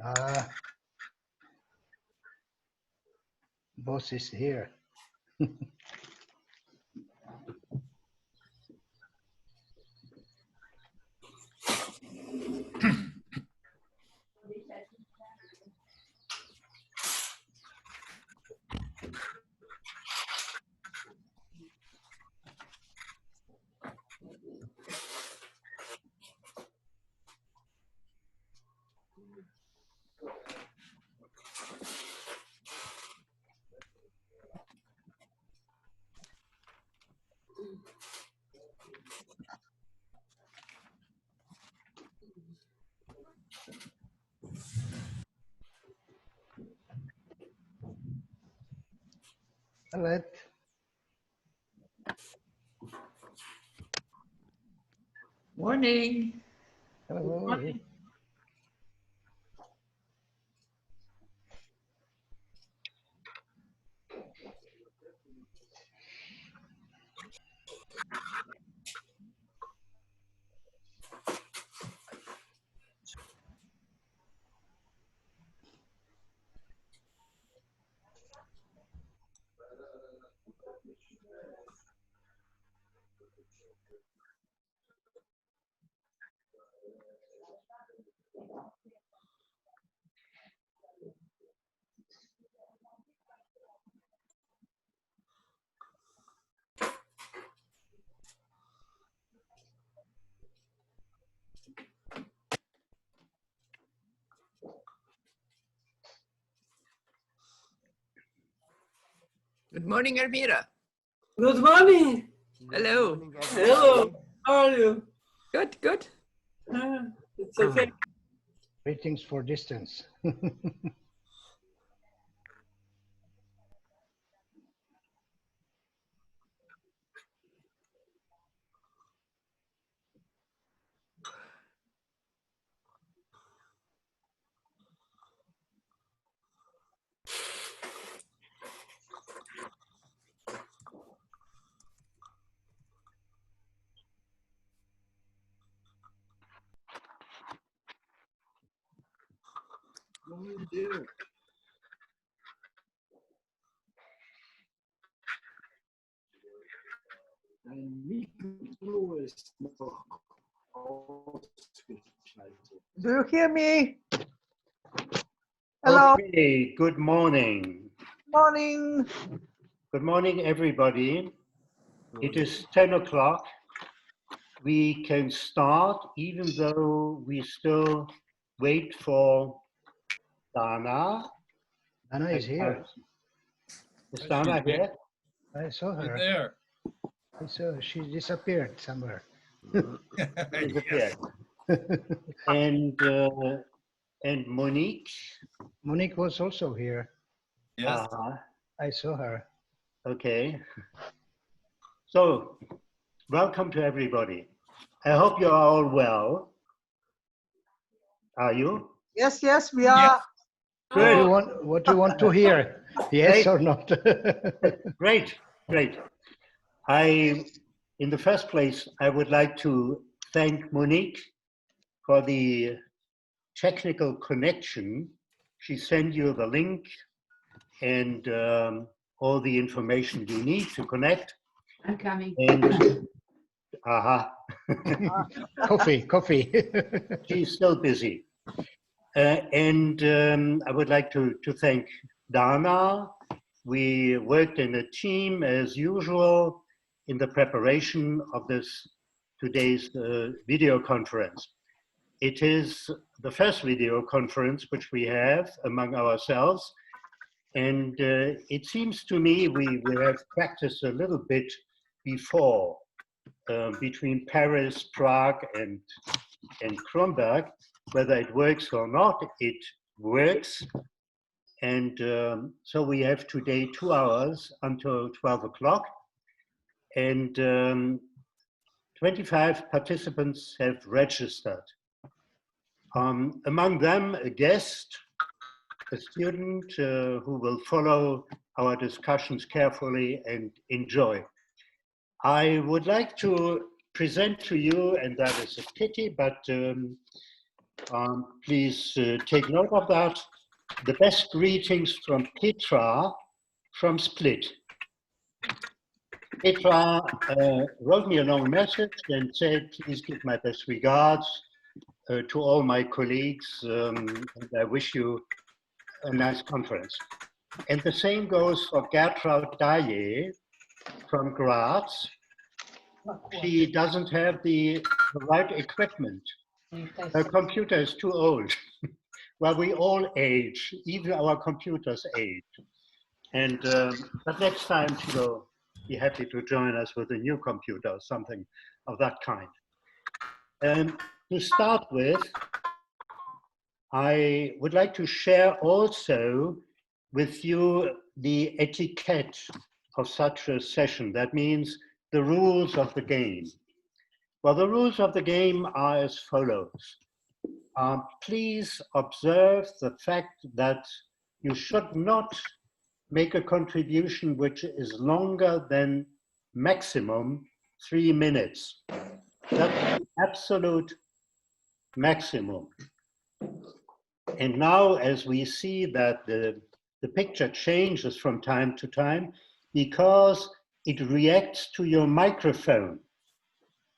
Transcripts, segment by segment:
Ah, boss is here. Hello. Morning. Hello. Morning. Good morning, Elvira. Good morning. Hello. Good morning, Hello. How are you? Good, good. It's okay. Greetings for distance. Do you hear me? Hello. Okay, good morning. Morning. Good morning, everybody. It is 10 o'clock. We can start, even though we still wait for Dana. Anna is here. Is Dana here? I saw You're her. there. I saw she disappeared somewhere. Disappeared. And Monique? Monique was also here. Yes. I saw her. Okay. So, welcome to everybody. I hope you're all well. Are you? Yes, yes, we are. Good. What do you want to hear? Yes Great. or not? Great, great. In the first place, I would like to thank Monique for the technical connection. She sent you the link and all the information you need to connect. I'm coming. And Coffee. she's still busy. I would like to thank Dana. We worked in a team as usual in the preparation of today's video conference. It is the first video conference which we have among ourselves. And it seems to me we have practiced a little bit before between Paris, Prague, and Kronberg. Whether it works or not, it works. And so we have today 2 hours until 12 o'clock. And 25 participants have registered. Among them, a guest, a student who will follow our discussions carefully and enjoy. I would like to present to you, and that is a pity, but Please take note of that. The best greetings from Petra from Split. Petra wrote me a long message and said, please give my best regards to all my colleagues, and I wish you a nice conference. And the same goes for Gertraud Daye from Graz. She doesn't have the right equipment. Her computer is too old. Well, we all age, even our computers age. And but next time she will be happy to join us with a new computer or something of that kind. To start with, I would like to share also with you the etiquette of such a session. That means the rules of the game. Well, the rules of the game are as follows. Please observe the fact that you should not make a contribution which is longer than maximum 3 minutes. That's the absolute maximum. And now, as we see that the picture changes from time to time because it reacts to your microphone.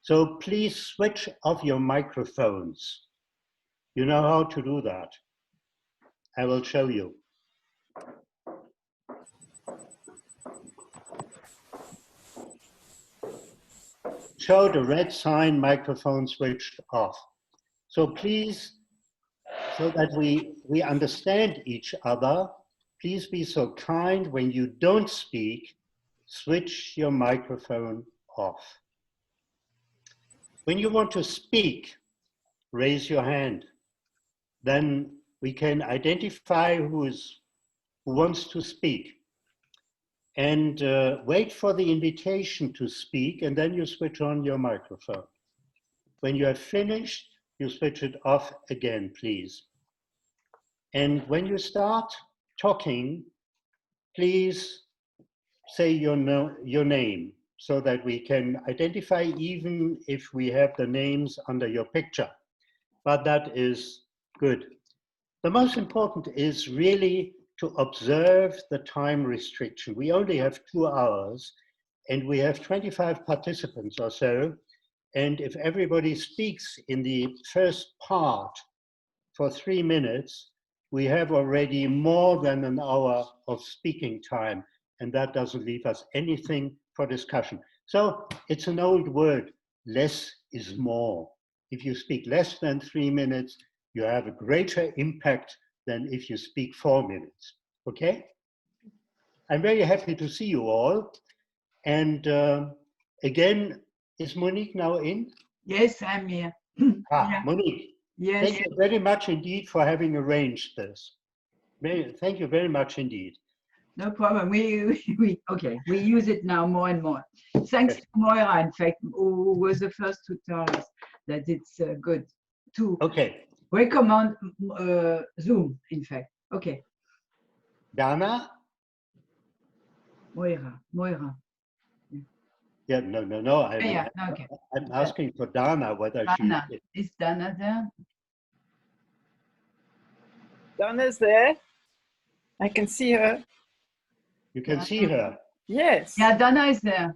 So please switch off your microphones. You know how to do that. I will show you. Show the red sign, microphone switched off. So please, so that we understand each other, please be so kind when you don't speak, switch your microphone off. When you want to speak, raise your hand. Then we can identify who wants to speak. And wait for the invitation to speak, and then you switch on your microphone. When you have finished, you switch it off again, please. And when you start talking, please say your name so that we can identify even if we have the names under your picture. But that is good. The most important is really to observe the time restriction. We only have 2 hours and we have 25 participants or so. And if everybody speaks in the first part for 3 minutes, we have already more than an hour of speaking time, and that doesn't leave us anything for discussion. So it's an old word, less is more. If you speak less than 3 minutes, you have a greater impact than if you speak 4 minutes, okay? I'm very happy to see you all. And again, is Monique now in? Yes, I'm here. Yeah. Monique, Yes. thank you very much indeed for having arranged this. Thank you very much indeed. No problem. We use it now more and more. Thanks to Moira, in fact, who was the first to tell us that it's good to recommend Zoom, in fact. Okay. Dana? Moira. Yeah, no. Okay. I'm asking for Dana whether Dana. she... Is Dana there? Donna's there. I can see her. You can see her? Yes. Yeah, Dana is there.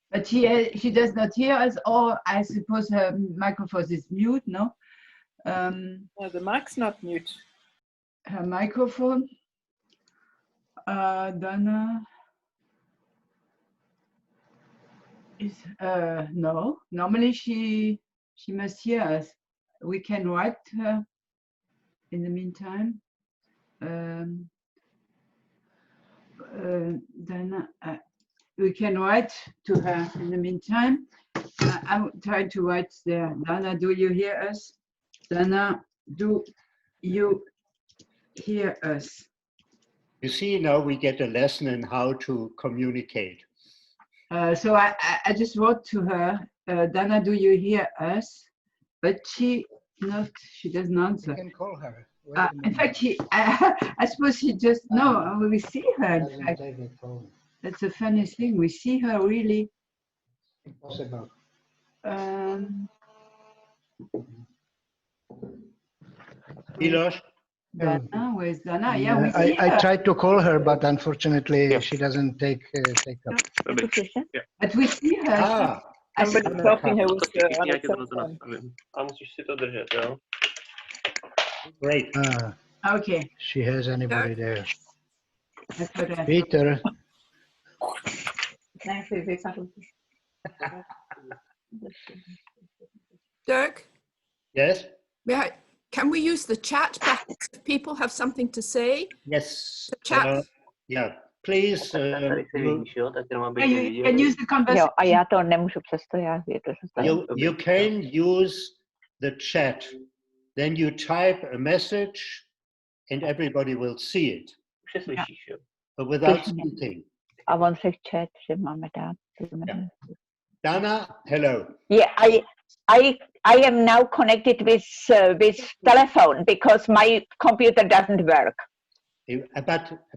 But she does not hear us, or I suppose her microphone is mute, no? No, the mic's not mute. Her microphone. Dana is no. Normally she must hear us. We can write her in the meantime. Dana, we can write to her in the meantime. I'm trying to write there. Dana, do you hear us? Dana, do you hear us? You see, now we get a lesson in how to communicate. So I just wrote to her, Dana, do you hear us? But she doesn't answer. You can call her. In fact, I suppose she just, no, we see her, in fact. That's a funny thing. We see her really. Impossible. Milos? Dana, where's Dana? Yeah, we Yeah, see I her. tried to call her, but unfortunately she doesn't take up. But we see her. Ah, Somebody Anna talking comes. who was on a cell phone. A musisz się to držet, jo? Great. Okay. She has anybody there. That's what I thought. Peter, Dirk, Yes? can we use the chat box if people have something to say? Yes. The chat. Yeah, please. Tady se vidíš, jo? Tak jenom aby Yeah, you can use the conversation. Jo, a já to nemůžu přesto, já to you can use the chat. Then you type a message and everybody will see it, Už se slyšíš, jo? but without speaking. A on se chat, že máme dát. Dana, hello. Yeah, I am now connected with telephone because my computer doesn't work.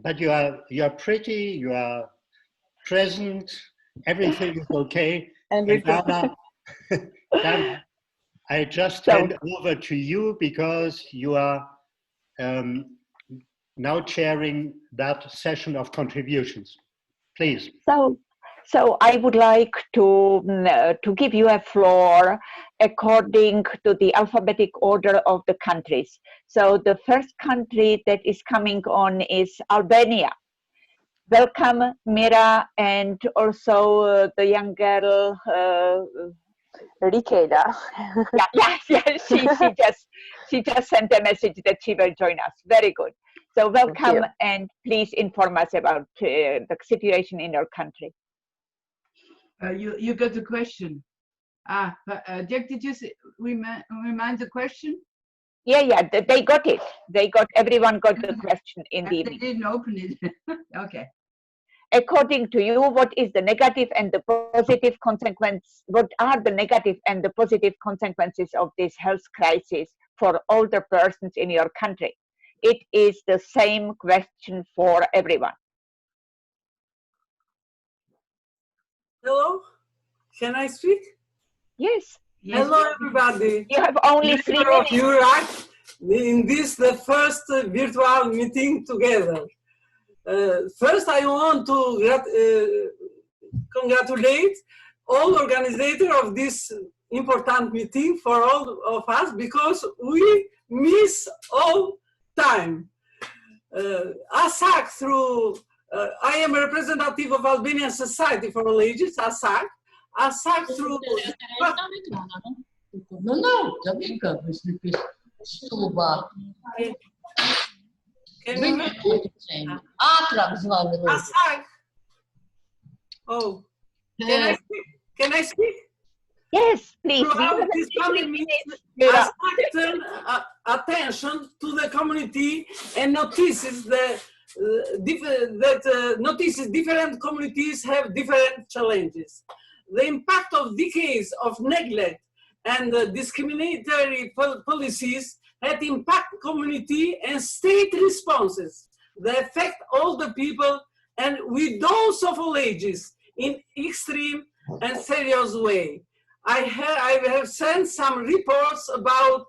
But you are pretty, you are present, everything is okay. And Dana, Dana, I just hand over to you because you are now chairing that session of contributions. Please. So I would like to give you a floor according to the alphabetic order of the countries. So the first country that is coming on is Albania. Welcome, Mira, and also the young girl, Rikeda. She just sent a message that she will join us. Very good. So welcome, and please inform us about the situation in your country. You got the question. Jack, did you remind the question? Yeah, they got it. Everyone got the question in the evening. They didn't open it. Okay. According to you, what is the negative and the positive consequence? What are the negative and the positive consequences of this health crisis for older persons in your country? It is the same question for everyone. Hello, can I speak? Yes. Hello, everybody. You have only 3 Member of minutes. Eurag, in this the first virtual meeting together. First, I want to congratulate all organizers of this important meeting for all of us because we miss all time. ASAC through, I am a representative of Albanian Society for All Ages, ASAC. ASAC through... ASAC. Oh, can I speak? Yes, please. Throughout this coming meeting, attention to the community and notices that notices different communities have different challenges. The impact of decades of neglect and discriminatory policies had impact community and state responses that affect all the people and widows of all ages in extreme and serious way. I have sent some reports about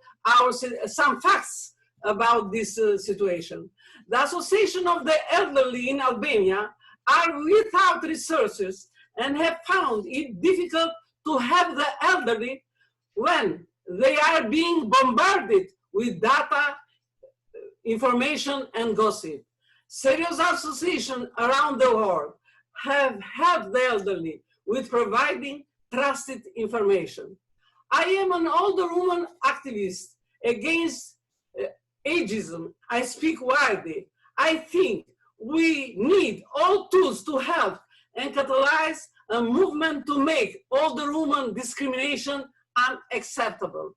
some facts about this situation. The Association of the Elderly in Albania are without resources and have found it difficult to have the elderly when they are being bombarded with data, information, and gossip. Serious associations around the world have helped the elderly with providing trusted information. I am an older woman activist against ageism. I speak widely. I think we need all tools to help and catalyze a movement to make older women discrimination unacceptable.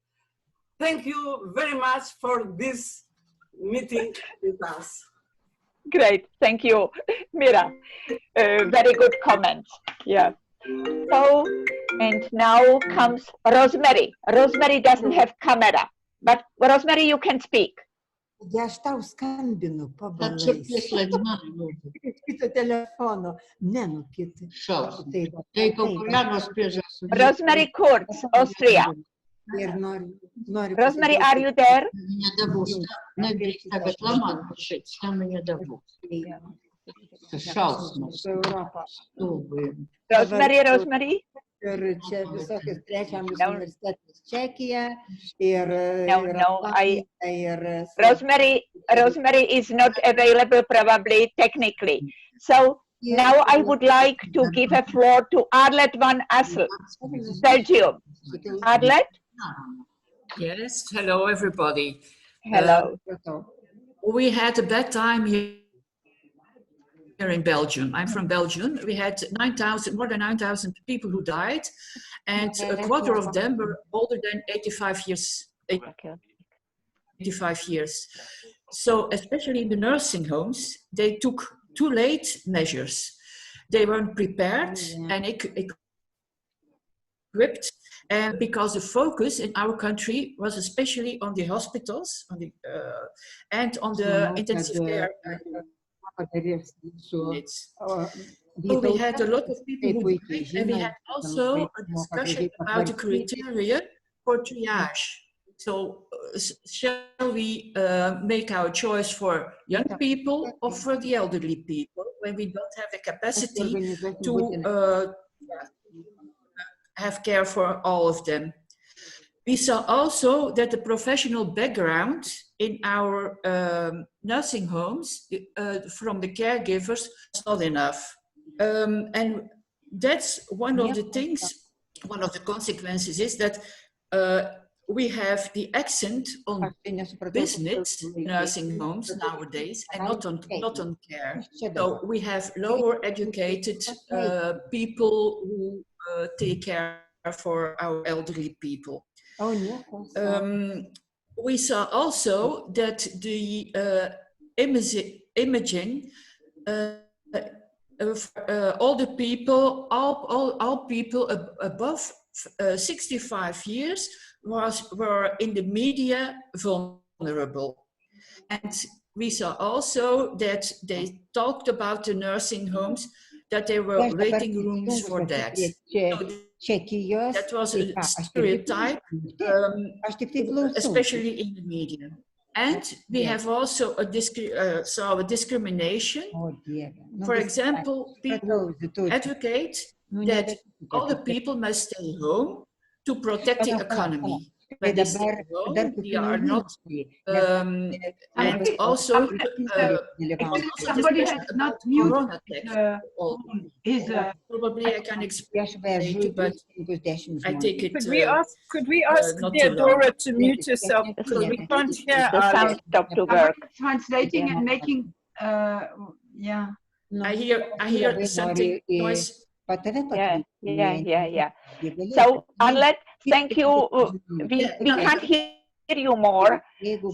Thank you very much for this meeting with us. Great, thank you, Mira. Very good comment. Yeah. So, and now comes Rosemary. Rosemary doesn't have camera, but Rosemary, you can speak. Ja stau skambinu pabalais. Kito telefono, nenukit. Rosemary Kurz, Austria. Ir noriu Rosemary, are you there? Nedabūs. Nedrīkst tagad lamāt šeit, tam nedabūs. Šausmas. Rosemary? Ir čia visokius trečiamis universitetus Čekija ir Rosemary is not available probably technically. So now I would like to give a floor to Arlette van Assel, Belgium. Arlette? Yes, hello everybody. Hello. We had a bad time here in Belgium. I'm from Belgium. We had more than 9,000 people who died, and a quarter of them were older than 85 years. 85 years. So especially in the nursing homes, they took too late measures. They weren't prepared and equipped, and because the focus in our country was especially on the hospitals, and on the intensive care units. So we had a lot of people who died, and we had also a discussion about the criteria for triage. So shall we make our choice for young people or for the elderly people when we don't have the capacity to have care for all of them? We saw also that the professional background in our nursing homes from the caregivers was not enough. And that's one of the things, one of the consequences is that we have the accent on business nursing homes nowadays and not on care. So we have lower educated people who take care for our elderly people. We saw also that the imaging of all people above 65 years were in the media vulnerable. And we saw also that they talked about the nursing homes, that there were waiting rooms for that. So that was a stereotype, especially in the media. And we have also saw a discrimination. For example, people advocate that all the people must stay home to protect the economy. When they stay home, they are not, and also somebody has not muted probably I can explain later, but I take it. Could we ask Theodora to mute herself because we can't hear the sound stop to work. Translating and making, yeah. I hear something noise. Yeah. So Arlette, thank you. We can't hear you more.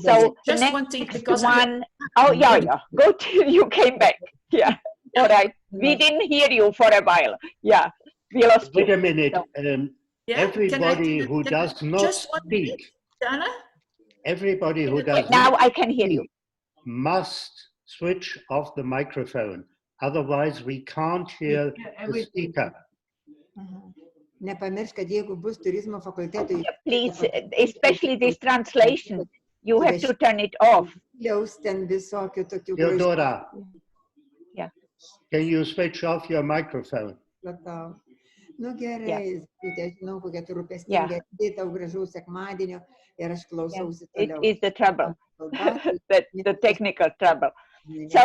So just next one thing, because go till you came back. Yeah. All right. We didn't hear you for a while. Yeah. We lost you. Wait a minute. So, Everybody who does not speak, everybody who does now not I can hear you. must switch off the microphone. Otherwise, we can't hear the speaker. Please, especially this translation, you have to turn it off. Theodora, Yeah. can you switch off your microphone? Yeah. It is the trouble, the technical trouble. So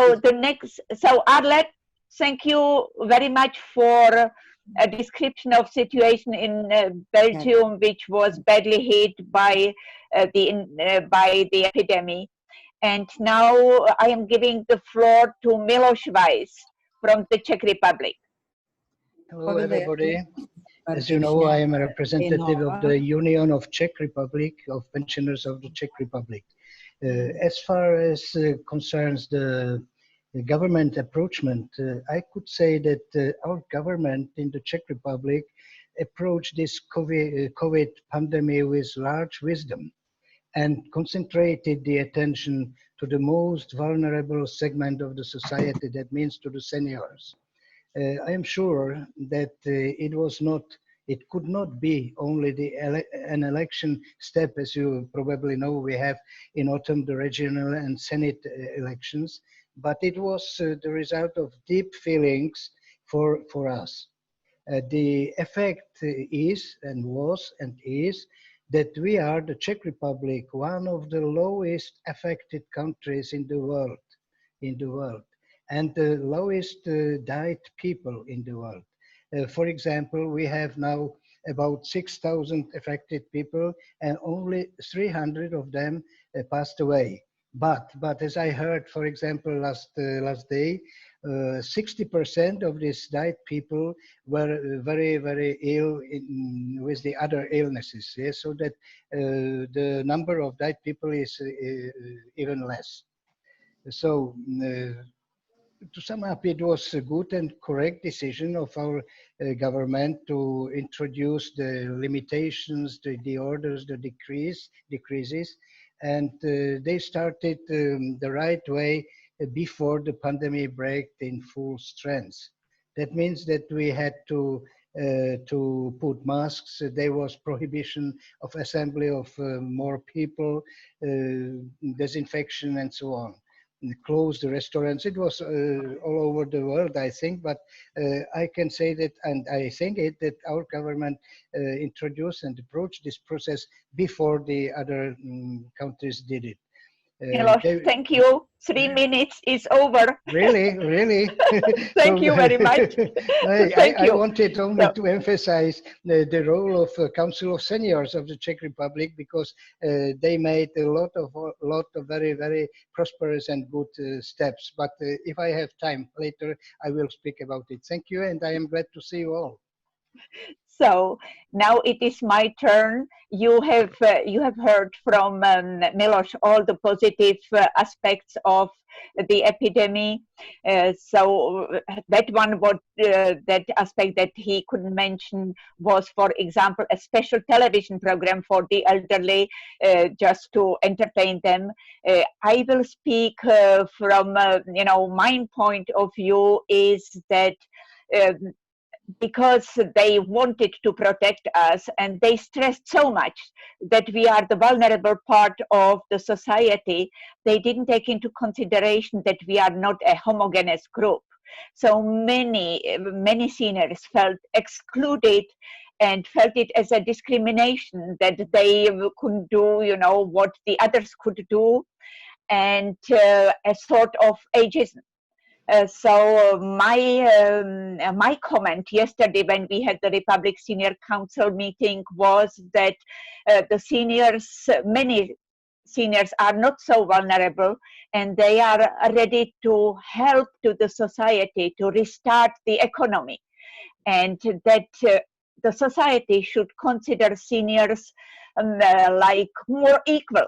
Arlette, thank you very much for a description of situation in Belgium, which was badly hit by the epidemic. And now I am giving the floor to Miloš Weiss from the Czech Republic. Hello, everybody. As you know, I am a representative of the Union of Czech Republic, of pensioners of the Czech Republic. As far as concerns the government approachment, I could say that our government in the Czech Republic approached this COVID pandemic with large wisdom and concentrated the attention to the most vulnerable segment of the society, that means to the seniors. I am sure that it was not It could not be only an election step, as you probably know, we have in autumn the regional and Senate elections, but it was the result of deep feelings for us. The effect is and was and is that we are, the Czech Republic, one of the lowest affected countries in the world, and the lowest died people in the world. For example, we have now about 6,000 affected people, and only 300 of them passed away. But as I heard, for example, last day, 60% of these died people were very, very ill with the other illnesses. Yeah? So that the number of died people is even less. So to sum up, it was a good and correct decision of our government to introduce the limitations, the orders, the decreases, and they started the right way before the pandemic broke in full strength. That means that we had to put masks. There was prohibition of assembly of more people, disinfection, and so on. Close the restaurants. It was all over the world, I think, but I can say that, and I think that our government introduced and approached this process before the other countries did it. Thank you. 3 minutes is over. Really? Thank you very much. I wanted only to emphasize the role of Council of Seniors of the Czech Republic, because they made a lot of very, very prosperous and good steps. But if I have time later, I will speak about it. Thank you, and I am glad to see you all. So now it is my turn. You have heard from Milos all the positive aspects of the epidemic. So that one, that aspect that he couldn't mention was, for example, a special television program for the elderly, just to entertain them. I will speak from my point of view is that. Because they wanted to protect us, and they stressed so much that we are the vulnerable part of the society, they didn't take into consideration that we are not a homogeneous group. So many seniors felt excluded and felt it as a discrimination, that they couldn't do, what the others could do, and a sort of ageism. So my comment yesterday when we had the Republic Senior Council meeting was that the seniors, many seniors are not so vulnerable, and they are ready to help to the society to restart the economy, and that the society should consider seniors like more equal,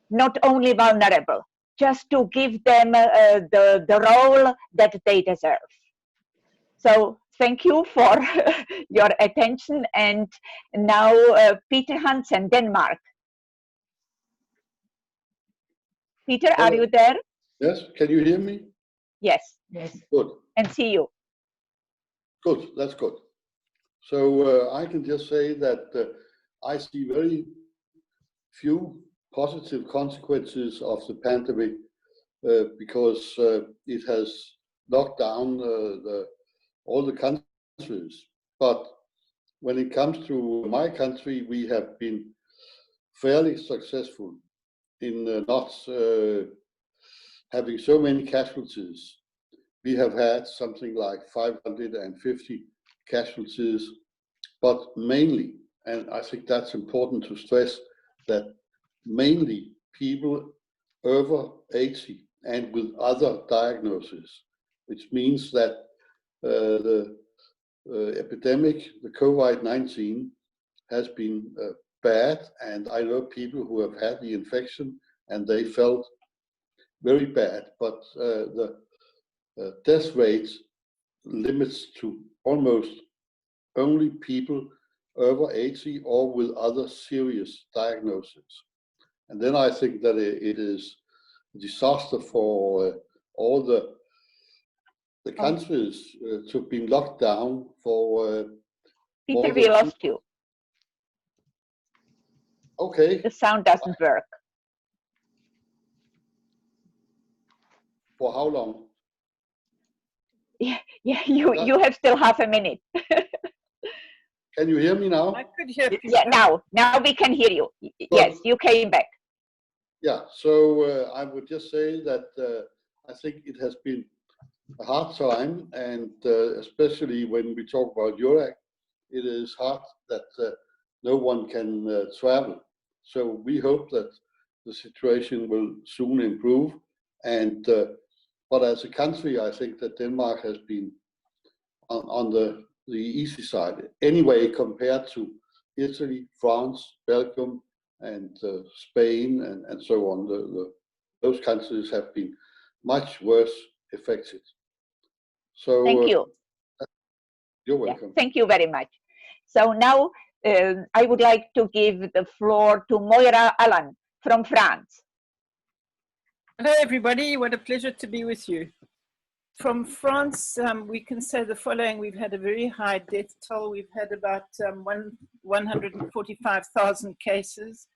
not only vulnerable, just to give them the role that they deserve. So thank you for your attention. And now Peter Hansen, Denmark. Peter, are you there? Yes, can you hear me? Yes. Good. And see you. Good, that's good. So I can just say that I see very few positive consequences of the pandemic because it has locked down all the countries. But when it comes to my country, we have been fairly successful in not having so many casualties. We have had something like 550 casualties, but mainly, and I think that's important to stress, that mainly people over 80 and with other diagnoses, which means that the epidemic, the COVID-19, has been bad, and I know people who have had the infection and they felt very bad, but the death rate limits to almost only people over 80 or with other serious diagnoses. And then I think that it is a disaster for all the countries to be locked down for Peter, we lost you. Okay. The sound doesn't work. For how long? Yeah, you have still half a minute. Can you hear me now? I could hear Peter. Yeah, now we can hear you. Yes, you came back. Yeah, so I would just say that I think it has been a hard time, and especially when we talk about Eurag, it is hard that no one can travel. So we hope that the situation will soon improve. And but as a country, I think that Denmark has been on the easy side anyway, compared to Italy, France, Belgium, and Spain, and so on. Those countries have been much worse affected. So thank you. You're welcome. Yeah, thank you very much. So now I would like to give the floor to Moira Allan from France. Hello, everybody. What a pleasure to be with you. From France, we can say the following. We've had a very high death toll. We've had about 145,000 cases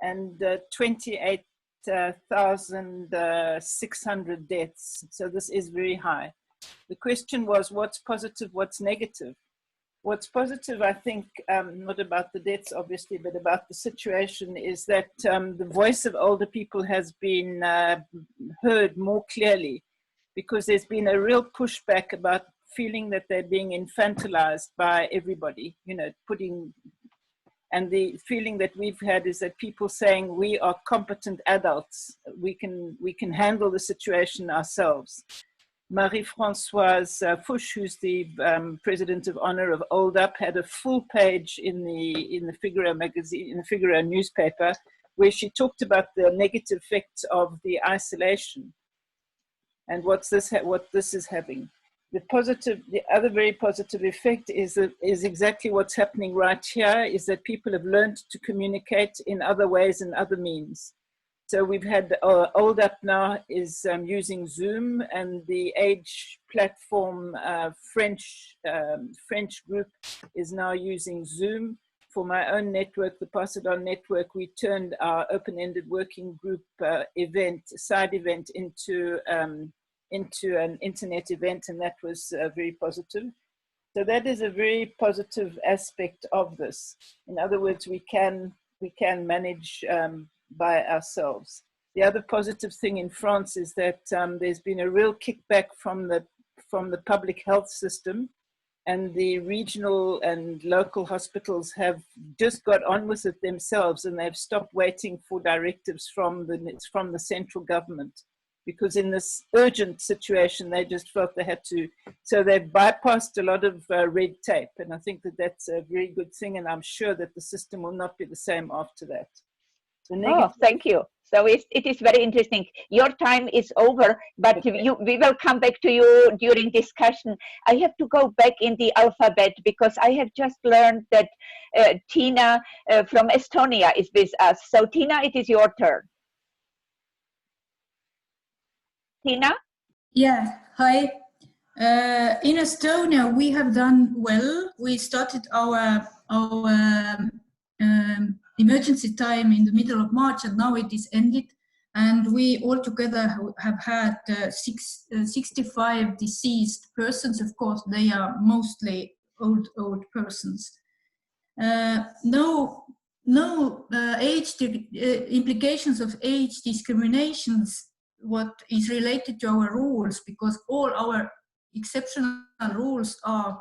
and 28,600 deaths. So this is very high. The question was, what's positive, what's negative? What's positive, I think, not about the deaths, obviously, but about the situation, is that the voice of older people has been heard more clearly, because there's been a real pushback about feeling that they're being infantilized by everybody, you know, and the feeling that we've had is that people saying we are competent adults, we can handle the situation ourselves. Marie-Françoise Fouche, who's the president of honor of Old Up, had a full page in the Figaro magazine, in the Figaro newspaper, where she talked about the negative effects of the isolation and what this is having. The other very positive effect is exactly what's happening right here, is that people have learned to communicate in other ways and other means. So we've had Old Up now is using Zoom, and the age platform French group is now using Zoom. For my own network, the Poseidon Network, we turned our open-ended working group side event into an internet event, and that was very positive. So that is a very positive aspect of this. In other words, we can manage by ourselves. The other positive thing in France is that there's been a real kickback from the public health system, and the regional and local hospitals have just got on with it themselves, and they've stopped waiting for directives from the central government, because in this urgent situation they just felt they had to. So they've bypassed a lot of red tape, and I think that that's a very good thing, and I'm sure that the system will not be the same after that. Oh, thank you. So it is very interesting. Your time is over, but we will come back to you during discussion. I have to go back in the alphabet, because I have just learned that Tina from Estonia is with us. So Tina, it is your turn. Tina? Yeah, hi. In Estonia, we have done well. We started our emergency time in the middle of March, and now it is ended. And we altogether have had 65 deceased persons. Of course, they are mostly old persons. No implications of age discriminations what is related to our rules, because all our exceptional rules are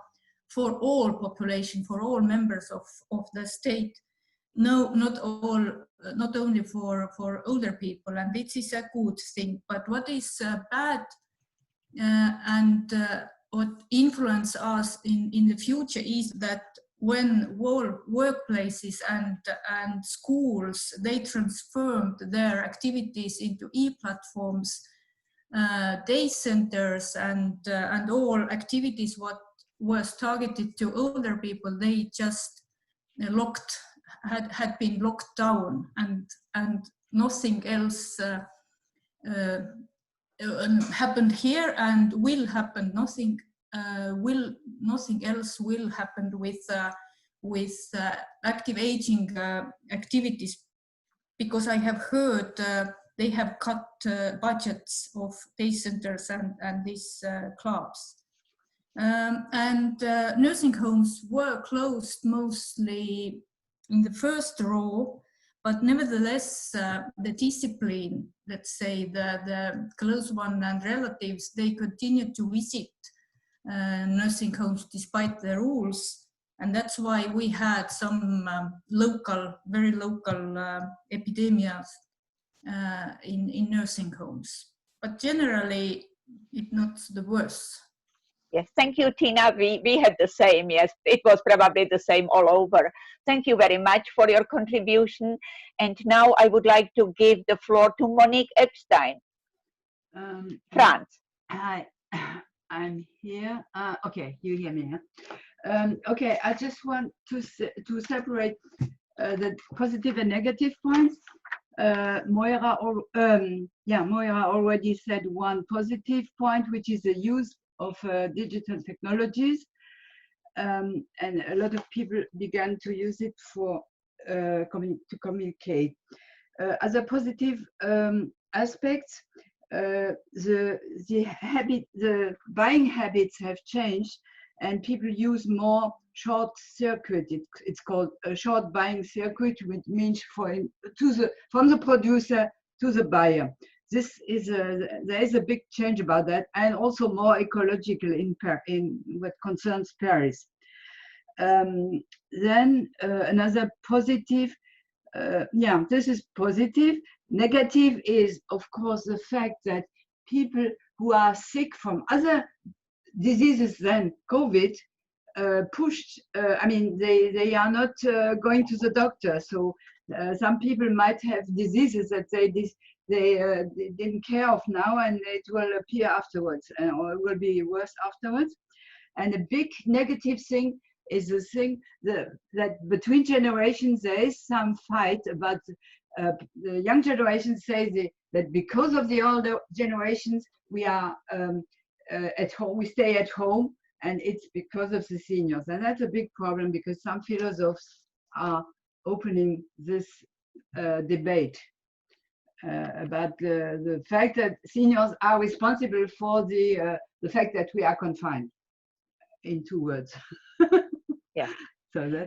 for all population, for all members of the state. No, not only for older people, and this is a good thing. But what is bad and what influence us in the future is that when workplaces and schools, they transformed their activities into e-platforms, day centers and all activities what was targeted to older people, they just had been locked down, and nothing else happened here and will happen. Nothing else will happen with with active aging activities, because I have heard they have cut budgets of day centers and these clubs. Nursing homes were closed mostly in the first row, but nevertheless, the discipline, let's say the close one and relatives, they continued to visit nursing homes despite the rules. And that's why we had some very local epidemics in nursing homes. But generally, it's not the worst. Yes, thank you, Tina. We had the same. Yes, it was probably the same all over. Thank you very much for your contribution. And now I would like to give the floor to Monique Epstein. France. Hi, I'm here. Okay, you hear me, huh? Okay, I just want to separate the positive and negative points. Moira already said one positive point, which is the use of digital technologies, and a lot of people began to use it for to communicate. As a positive aspect, the buying habits have changed, and people use more short circuit. It's called a short buying circuit, which means from the producer to the buyer. There is a big change about that, and also more ecological impact in what concerns Paris. Then another positive, this is positive. Negative is, of course, the fact that people who are sick from other diseases than COVID they are not going to the doctor. So some people might have diseases that they didn't care of now, and it will appear afterwards, or it will be worse afterwards. And a big negative thing is the thing that between generations there is some fight about. The young generation says that because of the older generations we are at home, we stay at home, and it's because of the seniors. And that's a big problem, because some philosophers are opening this debate about the fact that seniors are responsible for the fact that we are confined, in 2 words. Yeah.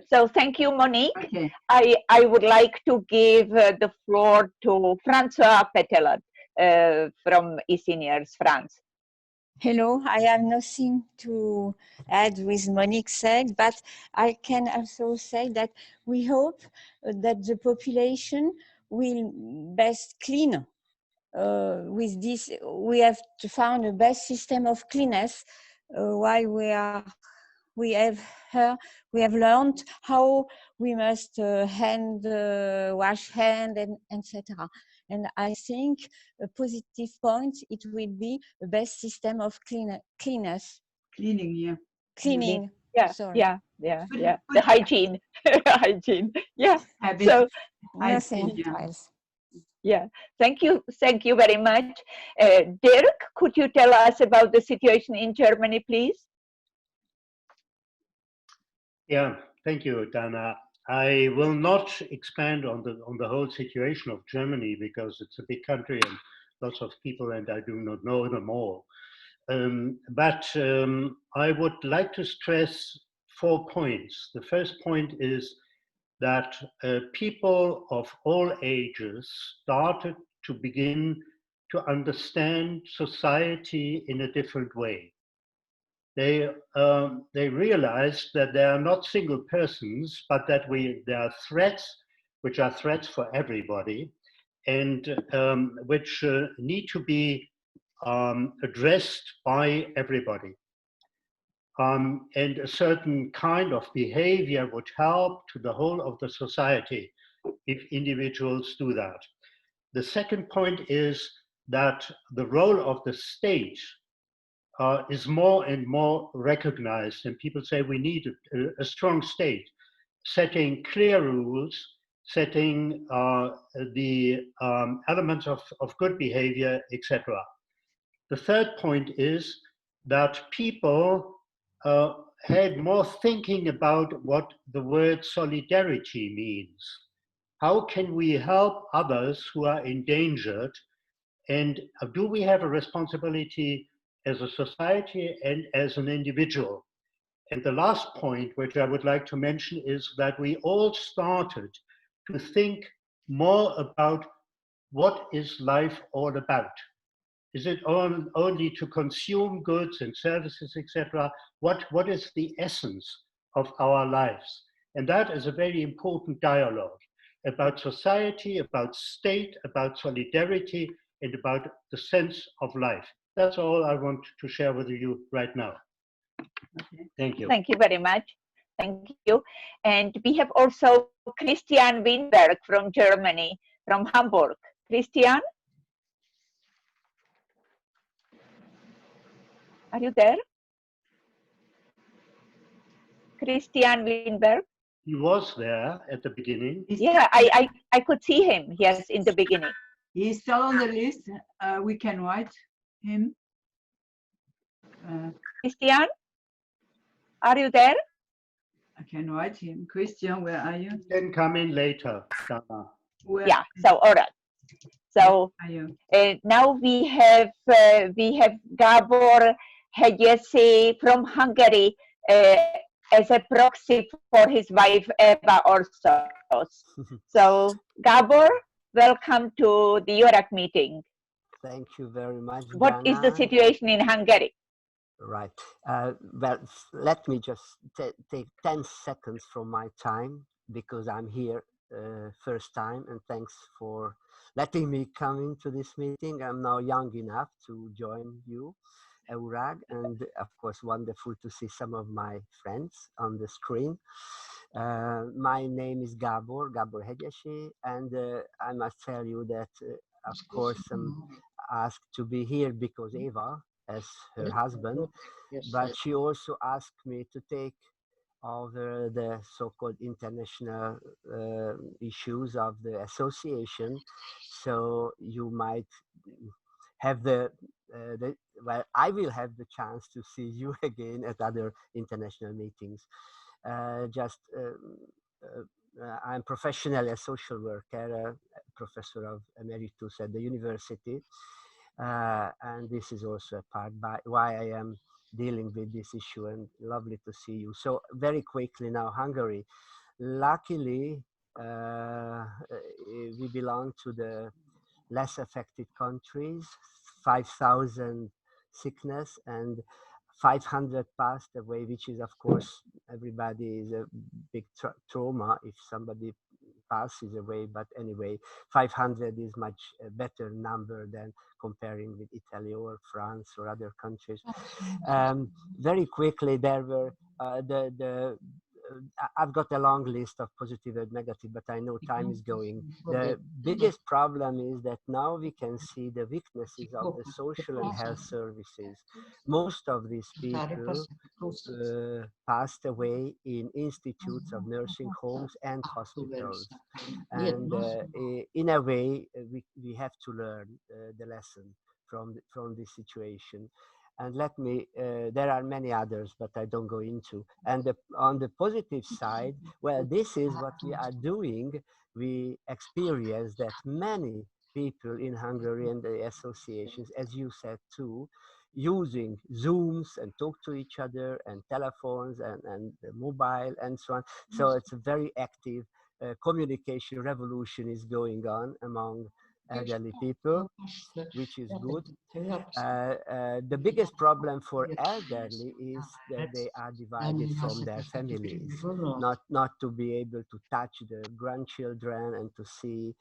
So thank you, Monique. Okay. I would like to give the floor to François Petelat from eSeniors France. Hello, I have nothing to add with Monique said, but I can also say that we hope that the population will best clean. With this, we have to find a best system of cleanness while we have learned how we must wash hand and etc. And I think a positive point, it will be the best system of cleanness. Cleaning, yeah. Cleaning. Yeah, sorry. yeah. The hygiene, hygiene. Yeah. So nothing else. Yeah. Thank you very much. Dirk, could you tell us about the situation in Germany, please? Yeah, thank you, Dana. I will not expand on the whole situation of Germany, because it's a big country and lots of people, and I do not know them all. But I would like to stress 4 points. The first point is that people of all ages started to begin to understand society in a different way. They realized that they are not single persons, but that there are threats, which are threats for everybody, and which need to be addressed by everybody. And a certain kind of behavior would help to the whole of the society if individuals do that. The second point is that the role of the state is more and more recognized, and people say we need a strong state, setting clear rules, setting the elements of good behavior, etc. The third point is that people had more thinking about what the word solidarity means. How can we help others who are endangered? And do we have a responsibility as a society and as an individual? And the last point, which I would like to mention, is that we all started to think more about what is life all about. Is it only to consume goods and services, etc.? What is the essence of our lives? And that is a very important dialogue about society, about state, about solidarity, and about the sense of life. That's all I want to share with you right now. Okay. Thank you. Thank you very much. Thank you. And we have also Christian Winberg from Germany, from Hamburg. Christian? Are you there? Christian Winberg? He was there at the beginning. Yeah, I could see him, yes, in the beginning. He's still on the list. We can write him. Christian? Are you there? I can write him. Christian, where are you? You can come in later, Dana. Yeah, so all right. So now we have Gabor Hegyesi from Hungary as a proxy for his wife Eva also. So Gabor, welcome to the Eurag meeting. Thank you very much, What is the Dana. situation in Hungary? Right. Well, let me just take 10 seconds from my time because I'm here first time, and thanks for letting me come into this meeting. I'm now young enough to join you, Eurag, and of course wonderful to see some of my friends on the screen. My name is Gabor Hegyesi, and I must tell you that of course I'm asked to be here because Eva, as her husband, but she also asked me to take over the so-called international issues of the association. So you might have well, I will have the chance to see you again at other international meetings. I'm professionally a social worker, a professor of emeritus at the university. And this is also a part by why I am dealing with this issue, and lovely to see you. So very quickly now, Hungary. Luckily, we belong to the less affected countries, 5,000 sickness and 500 passed away, which is, of course, everybody is a big trauma if somebody passes away, but anyway, 500 is much a better number than comparing with Italy or France or other countries. Very quickly, there were I've got a long list of positive and negative, but I know time is going. The biggest problem is that now we can see the weaknesses of the social and health services. Most of these people passed away in institutes of nursing homes and hospitals. And in a way, we have to learn the lesson from this situation. And let me, there are many others, but I don't go into. And on the positive side, well, this is what we are doing. We experience that many people in Hungary and the associations, as you said too, using Zooms and talk to each other and telephones and mobile and so on. So it's a very active communication revolution is going on among elderly people, which is good. The biggest problem for elderly is that they are divided from their families, not to be able to touch the grandchildren and to see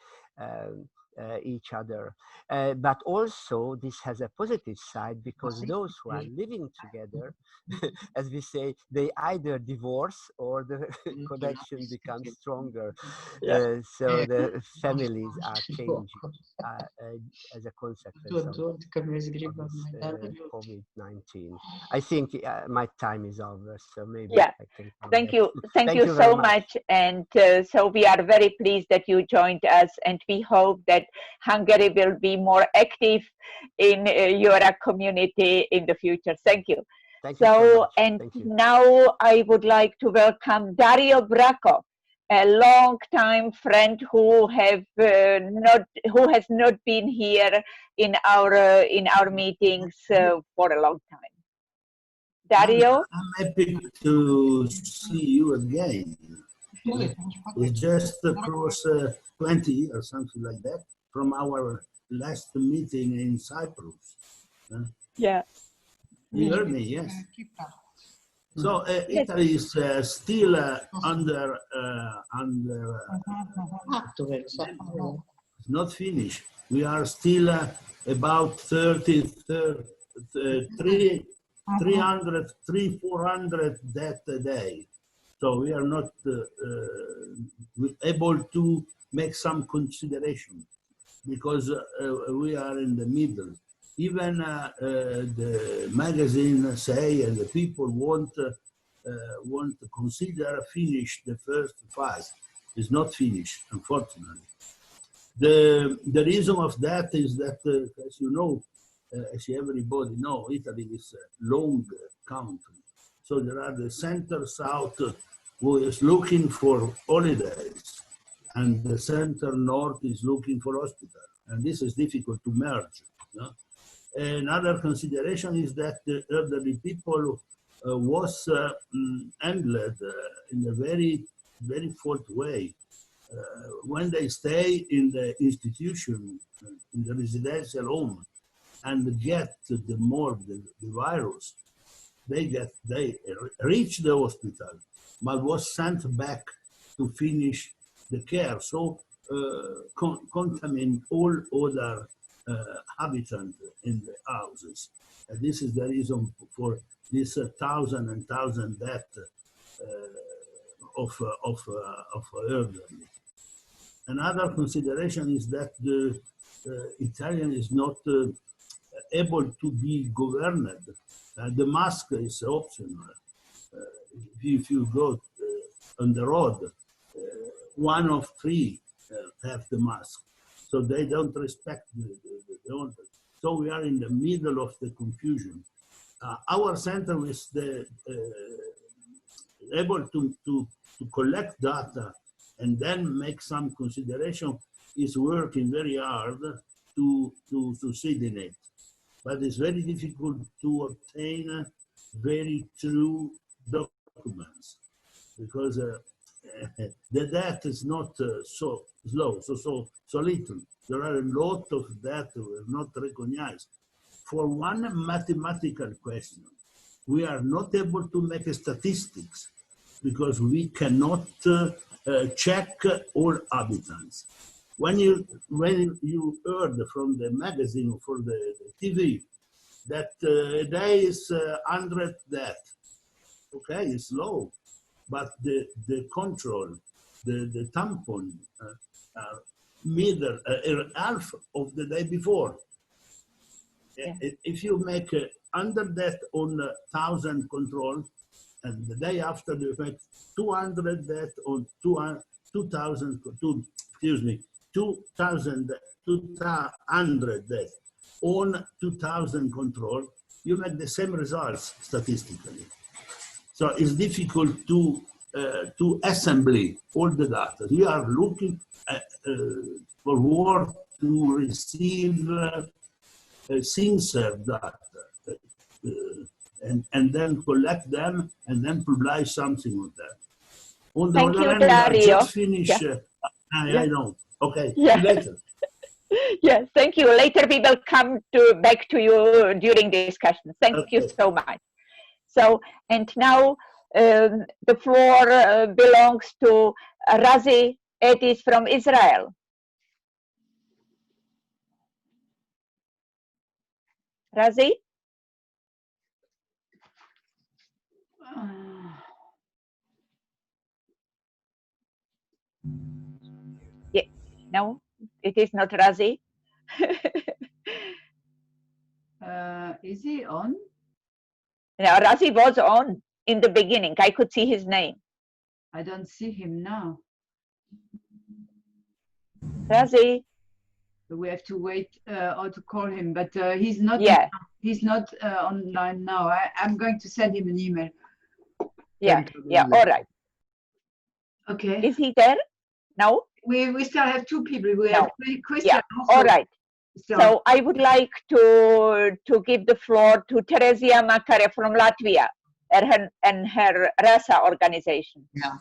each other. But also this has a positive side because those who are living together, as we say, they either divorce or the connection becomes stronger. So the families are changing as a consequence of this COVID-19. I think my time is over, so maybe I can thank you so much. And so we are very pleased that you joined us, and we hope that Hungary will be more active in your community in the future. Thank you. Thank you so much. And Thank you. now I would like to welcome Dario Bracco, a long-time friend who has not been here in our meetings for a long time. Dario, I'm happy to see you again. It's just across 20 years, something like that, from our last meeting in Cyprus. Yeah. You heard me, yes. So Italy is still under it's not finished. We are still about 300, 400 deaths a day. So we are not able to make some consideration because we are in the middle. Even the magazine say, and the people want to consider finish the first phase. It's not finished, unfortunately. The reason of that is that, as you know, as everybody know, Italy is a long country. So there are the center-south who is looking for holidays, and the center-north is looking for hospital. And this is difficult to merge. No? Another consideration is that the elderly people was handled in a very, very fault way. When they stay in the institution, in the residential home, and get the virus, they reach the hospital, but was sent back to finish the care. So contaminate all other habitants in the houses. And this is the reason for this thousand and thousand deaths of elderly. Another consideration is that the Italian is not able to be governed. The mask is optional. If you go on the road, one of three have the mask. So they don't respect the order. So we are in the middle of the confusion. Our center is able to collect data and then make some consideration, is working very hard to succeed it. But it's very difficult to obtain very true documents because the data is not so slow, so little. There are a lot of data we are not recognized. For one mathematical question, we are not able to make statistics because we cannot check all habitants. When you heard from the magazine or from the TV that there is 100 deaths, okay, it's low, but the control, the tampon, half of the day before. Yeah. If you make 100 deaths on 1,000 control, and the day after you make 200 deaths on 2,000 deaths on 2,000 control, you make the same results statistically. So it's difficult to assembly all the data. We are looking forward to receive sincere data and then collect them and then publish something with that. On the other hand, I just finished. Yeah. I know. Okay. Yeah. Later. Yes, thank you. Later we will come back to you during the discussion. Thank you so much. So, and now the floor belongs to Razi Edis from Israel. Razi? Yeah, no, it is not Razi. Is he on? No, Razi was on in the beginning. I could see his name. I don't see him now. Razi? we have to wait or to call him, but he's not. Yeah. He's not online now. I'm going to send him an email. Yeah. Yeah. All right. Okay. Is he there? No. We still have two people. We have Christian. Yeah. Also. All right. So I would like to give the floor to Teresia Makare from Latvia and her RASA organization. Yeah.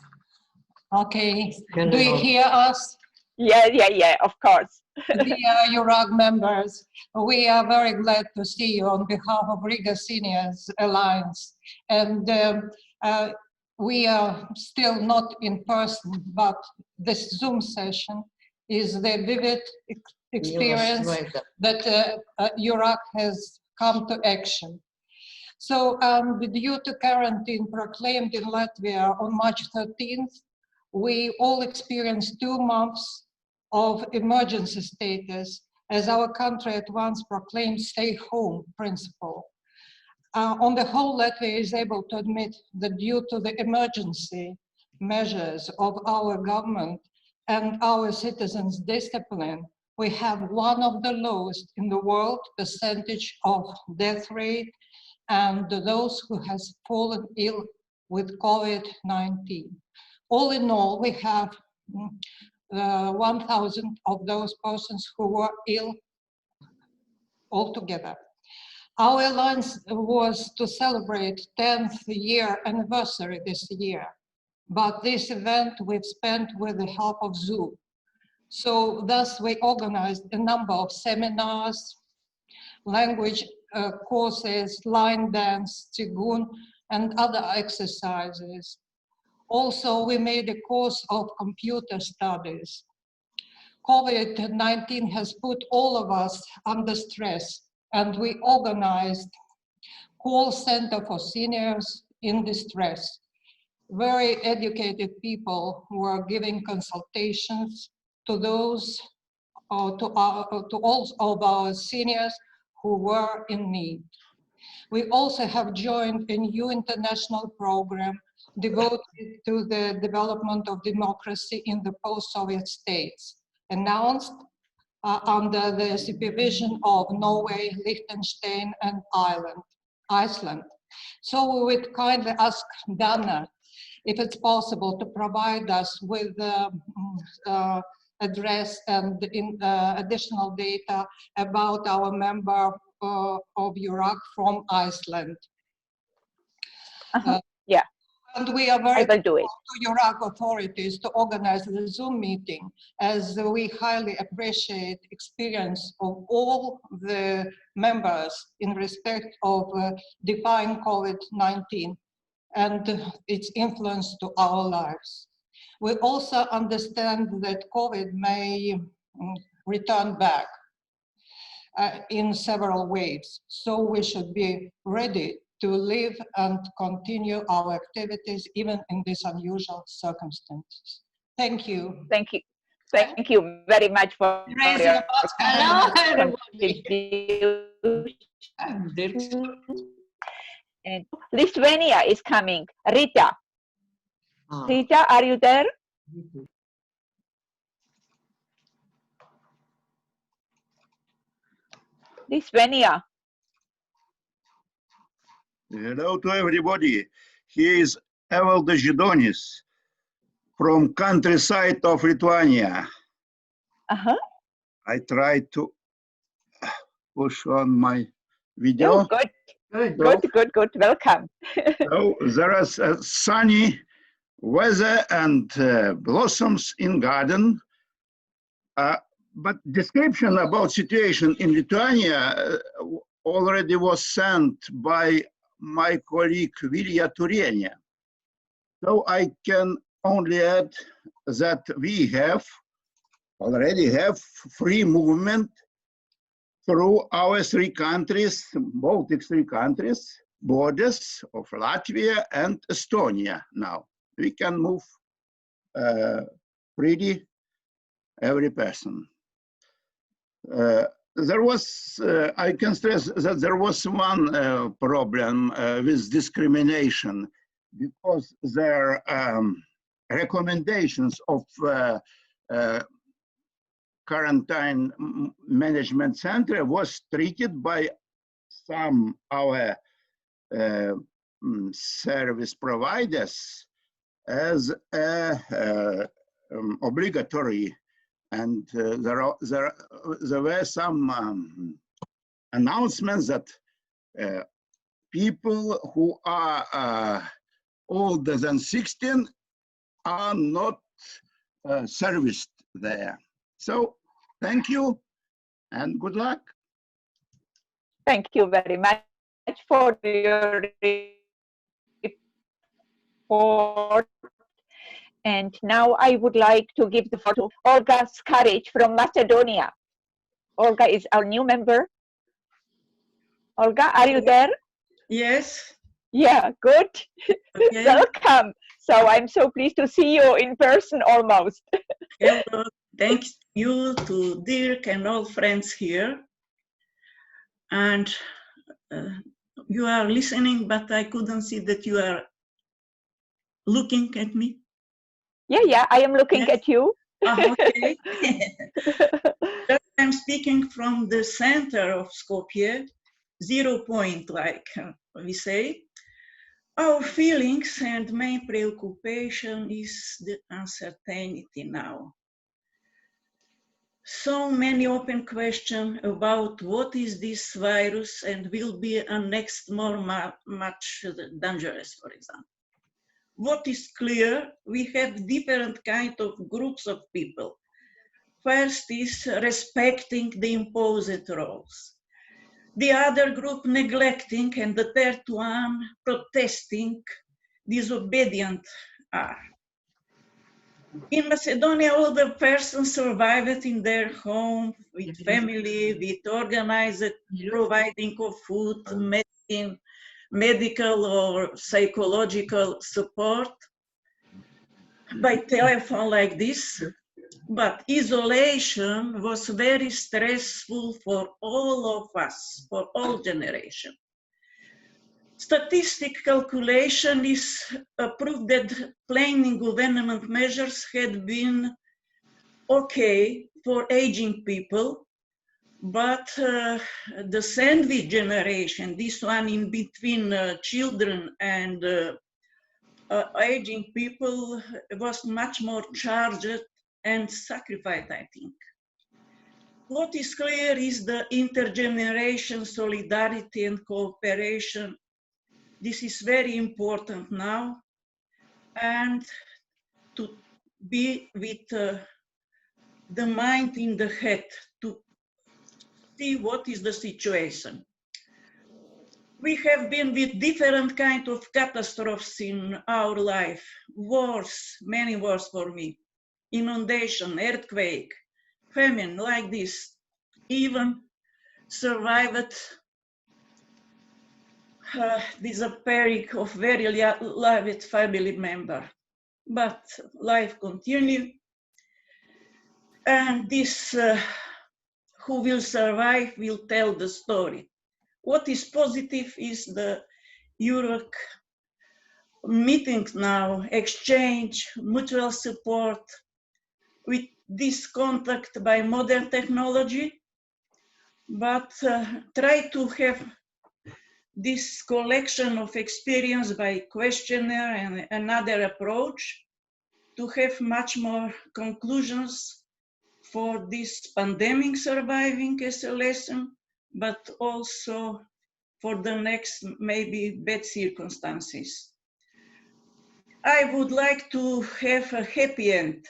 Okay. Do you hear us? Yeah, of course. Dear Eurag members, we are very glad to see you on behalf of Riga Seniors Alliance. And we are still not in person, but this Zoom session is the vivid experience that Eurag has come to action. So due to quarantine proclaimed in Latvia on March 13th, we all experienced 2 months of emergency status as our country at once proclaimed stay home principle. On the whole, Latvia is able to admit that due to the emergency measures of our government and our citizens' discipline, we have one of the lowest in the world percentage of death rate and those who has fallen ill with COVID-19. All in all, we have 1,000 of those persons who were ill altogether. Our alliance was to celebrate 10th year anniversary this year, but this event we've spent with the help of Zoom. So thus we organized a number of seminars, language courses, line dance, Tsigun, and other exercises. Also, we made a course of computer studies. COVID-19 has put all of us under stress, and we organized call center for seniors in distress. Very educated people who are giving consultations to those, to all of our seniors who were in need. We also have joined a new international program devoted to the development of democracy in the post-Soviet states, announced under the supervision of Norway, Liechtenstein, and Iceland. So we would kindly ask Dana if it's possible to provide us with address and additional data about our member of Eurag from Iceland. Yeah. And we are very grateful to Eurag authorities to organize the Zoom meeting, as we highly appreciate experience of all the members in respect of defying COVID-19 and its influence to our lives. We also understand that COVID may return back in several ways, so we should be ready to live and continue our activities even in these unusual circumstances. Thank you. Thank you. Thank you very much for your contribution. And Lithuania is coming. Rita. Rita, are you there? Lithuania. Hello to everybody. Here is Evaldas Židonis from countryside of Lithuania. I try to push on my video. Oh, good. Welcome. So there is a sunny weather and blossoms in garden. But description about situation in Lithuania already was sent by my colleague Vilja Turenia. So I can only add that we already have free movement through our 3 countries, Baltic 3 countries, borders of Latvia and Estonia now. We can move freely, every person. There was, I can stress that there was one problem with discrimination, because their recommendations of quarantine management center was treated by some our service providers as obligatory, and there were some announcements that people who are older than 16 are not serviced there. So thank you and good luck. Thank you very much for your report. And now I would like to give the floor to Olga Skaric from Macedonia. Olga is our new member. Olga, are you there? Yes. Yeah, good. Okay. Welcome. So I'm so pleased to see you in person almost. Hello. Thanks you to Dirk and all friends here. And you are listening, but I couldn't see that you are looking at me. Yeah, I am looking at you. Okay. I'm speaking from the center of Skopje, 0 point, like we say. Our feelings and main preoccupation is the uncertainty now. So many open questions about what is this virus and will be next much dangerous, for example. What is clear, we have different kind of groups of people. First is respecting the imposed rules. The other group neglecting, and the third one protesting, disobedient are. In Macedonia, all the persons survived in their home, with family, with organized providing of food, medicine, medical or psychological support by telephone like this. But isolation was very stressful for all of us, for all generations. Statistic calculation is proof that planning government measures had been okay for aging people, but the sandwich generation, this one in between children and aging people, was much more charged and sacrificed, I think. What is clear is the intergeneration solidarity and cooperation. This is very important now, and to be with the mind in the head to see what is the situation. We have been with different kind of catastrophes in our life, wars, many wars for me, inundation, earthquake, famine, like this, even survived disappearing of very loved family member. But life continues, and this who will survive will tell the story. What is positive is the Eurag meetings now, exchange, mutual support, with this contact by modern technology, but try to have this collection of experience by questionnaire and another approach to have much more conclusions for this pandemic surviving as a lesson, but also for the next maybe bad circumstances. I would like to have a happy end,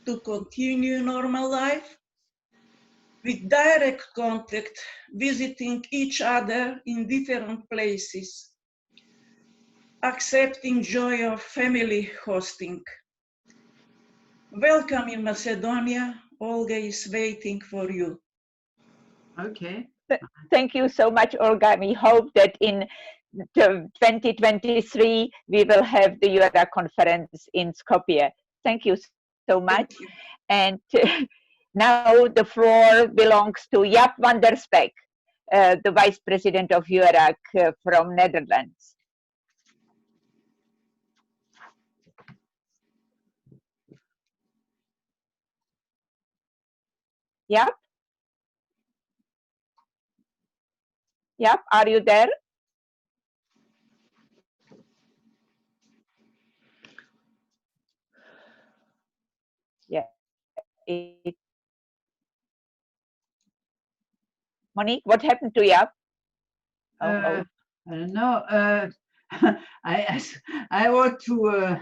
to continue normal life with direct contact, visiting each other in different places, accepting joy of family hosting. Welcome in Macedonia. Olga is waiting for you. Okay. Thank you so much, Olga. We hope that in 2023 we will have the Eurag conference in Skopje. Thank you so much. And now the floor belongs to Jaap van der Spek, the Vice President of Eurag from Netherlands. Yep. Yep, are you there? Yeah. Monique, what happened to Yap? I don't know. I wrote to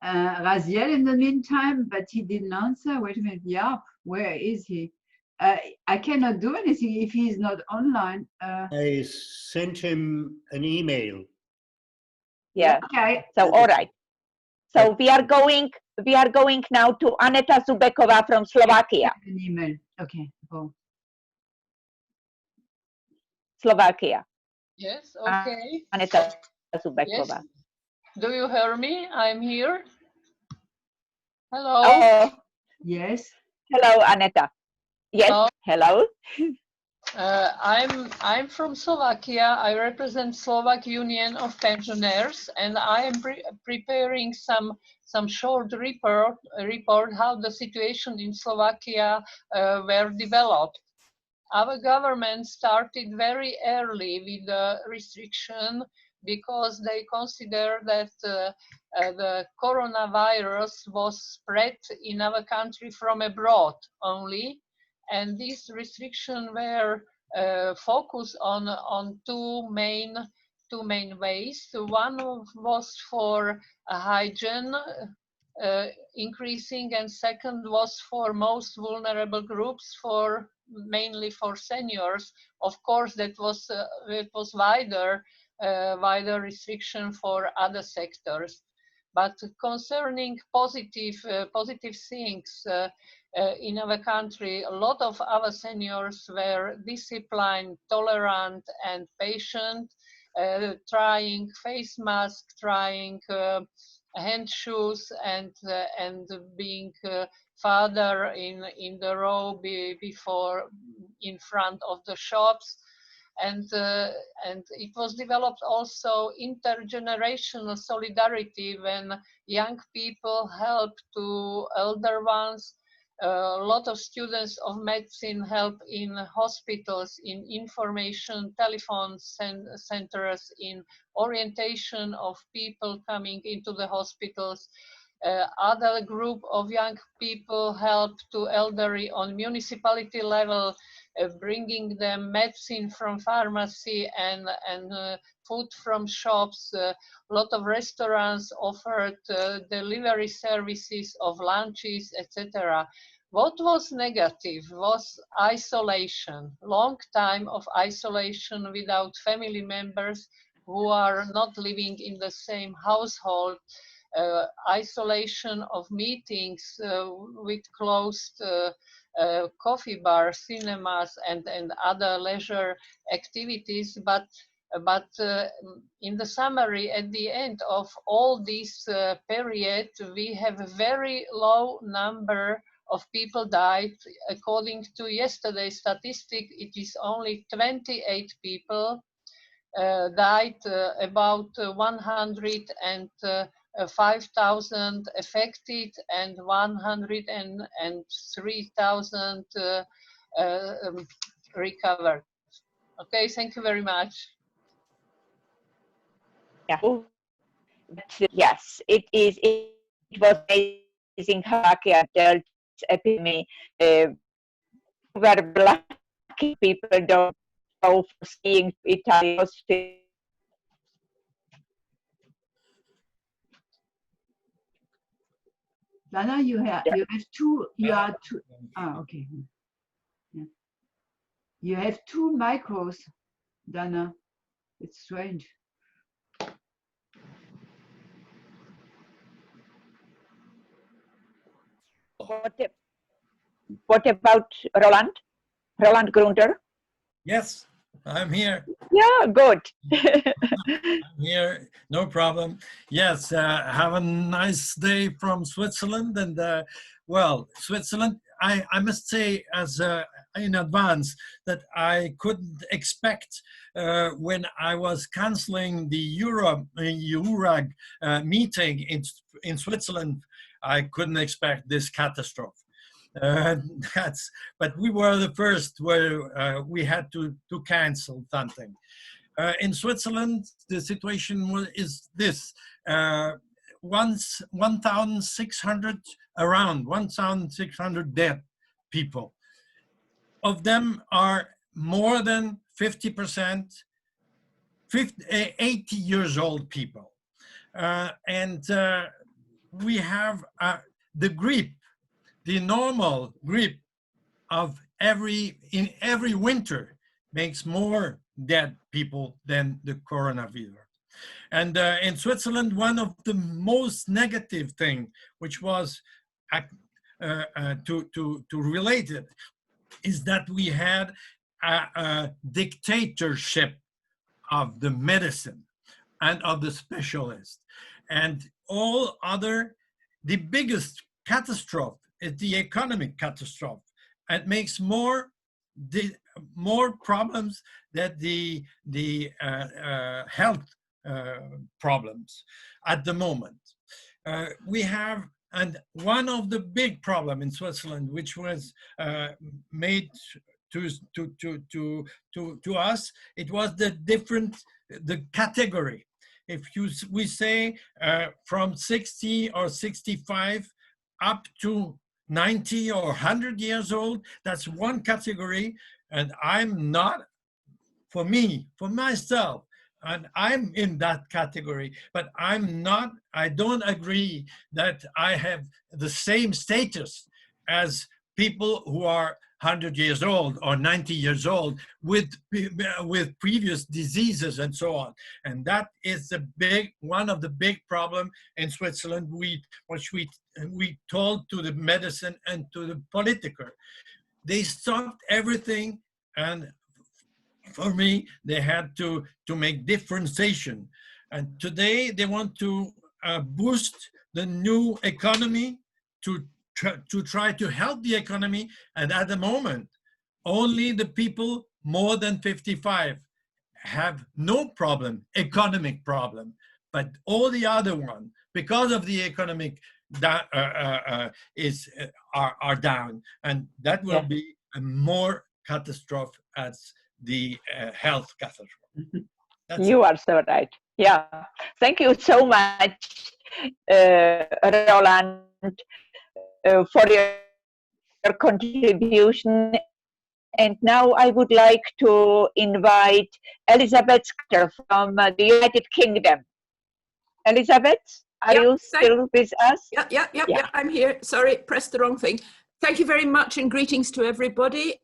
Raziel in the meantime, but he didn't answer. Wait a minute. Yeah, where is he? I cannot do anything if he is not online. I sent him an email. Yeah. Okay. So all right. So we are going now to Aneta Zubekova from Slovakia. An email. Okay. Oh. Slovakia. Yes, okay. Aneta Zubekova. Yes. Do you hear me? I'm here. Hello. Oh. Yes. Hello, Aneta. Yes. Hello. I'm from Slovakia. I represent Slovak Union of Pensioners, and I am preparing some short report how the situation in Slovakia were developed. Our government started very early with the restriction because they consider that the coronavirus was spread in our country from abroad only, and these restrictions were focused on two main ways. One was for hygiene increasing, and second was for most vulnerable groups, for mainly for seniors. Of course, that was it was wider restriction for other sectors. But concerning positive things in our country, a lot of our seniors were disciplined, tolerant, and patient, trying face masks, trying hand shoes, and being farther in the row before in front of the shops. And it was developed also intergenerational solidarity when young people help to elder ones. A lot of students of medicine help in hospitals, in information telephone centers, in orientation of people coming into the hospitals. Other group of young people help to elderly on municipality level, bringing them medicine from pharmacy and food from shops. A lot of restaurants offered delivery services of lunches, etc. What was negative was isolation, long time of isolation without family members who are not living in the same household. Isolation of meetings with closed coffee bars, cinemas, and other leisure activities. But in the summary, at the end of all this period, we have a very low number of people died. According to yesterday's statistic, it is only 28 people died, about 105,000 affected, and 103,000 recovered. Okay, thank you very much. Yeah. Yes, it is. It was amazing how Slovakia dealt with epidemic. Where lucky people don't go for skiing to Italy. Dana, you have two. You are two. Ah, okay. Yeah. You have two micros, Dana. It's strange. What about Roland? Roland Grunder? Yes, I'm here. Yeah, good. I'm here, no problem. Yes, have a nice day from Switzerland. And well, Switzerland, I must say as in advance that I couldn't expect when I was canceling the Eurag meeting in Switzerland, I couldn't expect this catastrophe. But we were the first where we had to cancel something. In Switzerland, the situation is this: around 1,600 dead people. Of them are more than 50%, 80 years old people. We have the grippe, the normal grippe of in every winter makes more dead people than the coronavirus. And in Switzerland, one of the most negative thing, which was to relate it, is that we had a dictatorship of the medicine and of the specialists. And the biggest catastrophe is the economic catastrophe. It makes more problems than the health problems at the moment. We have, and one of the big problem in Switzerland, which was made to us, it was the category. If we say from 60 or 65 up to 90 or 100 years old, that's one category, and I'm not, for myself, and I'm in that category, but I don't agree that I have the same status as people who are 100 years old or 90 years old with previous diseases and so on. And that is one of the big problem in Switzerland, which we told to the medicine and to the political. They stopped everything, and for me, they had to make differentiation. And today they want to boost the new economy to try to help the economy. And at the moment, only the people more than 55 have no problem, economic problem, but all the other one, because of the economic are down, and that will be a more catastrophe as the health catastrophe. You are so right. Yeah. Thank you so much, Roland, for your contribution. And now I would like to invite Elizabeth from the United Kingdom. Elizabeth, are you still with us? Yeah, I'm here. Sorry, pressed the wrong thing. Thank you very much, and greetings to everybody.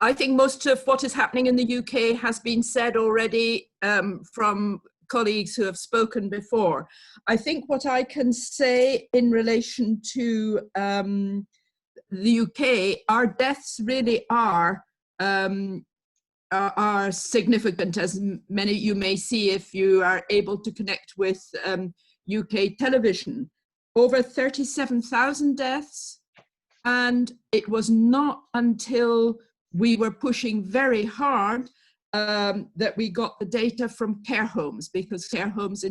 I think most of what is happening in the UK has been said already from colleagues who have spoken before. I think what I can say in relation to the UK, our deaths really are significant, as many you may see if you are able to connect with UK television. Over 37,000 deaths, and it was not until we were pushing very hard that we got the data from care homes, because care homes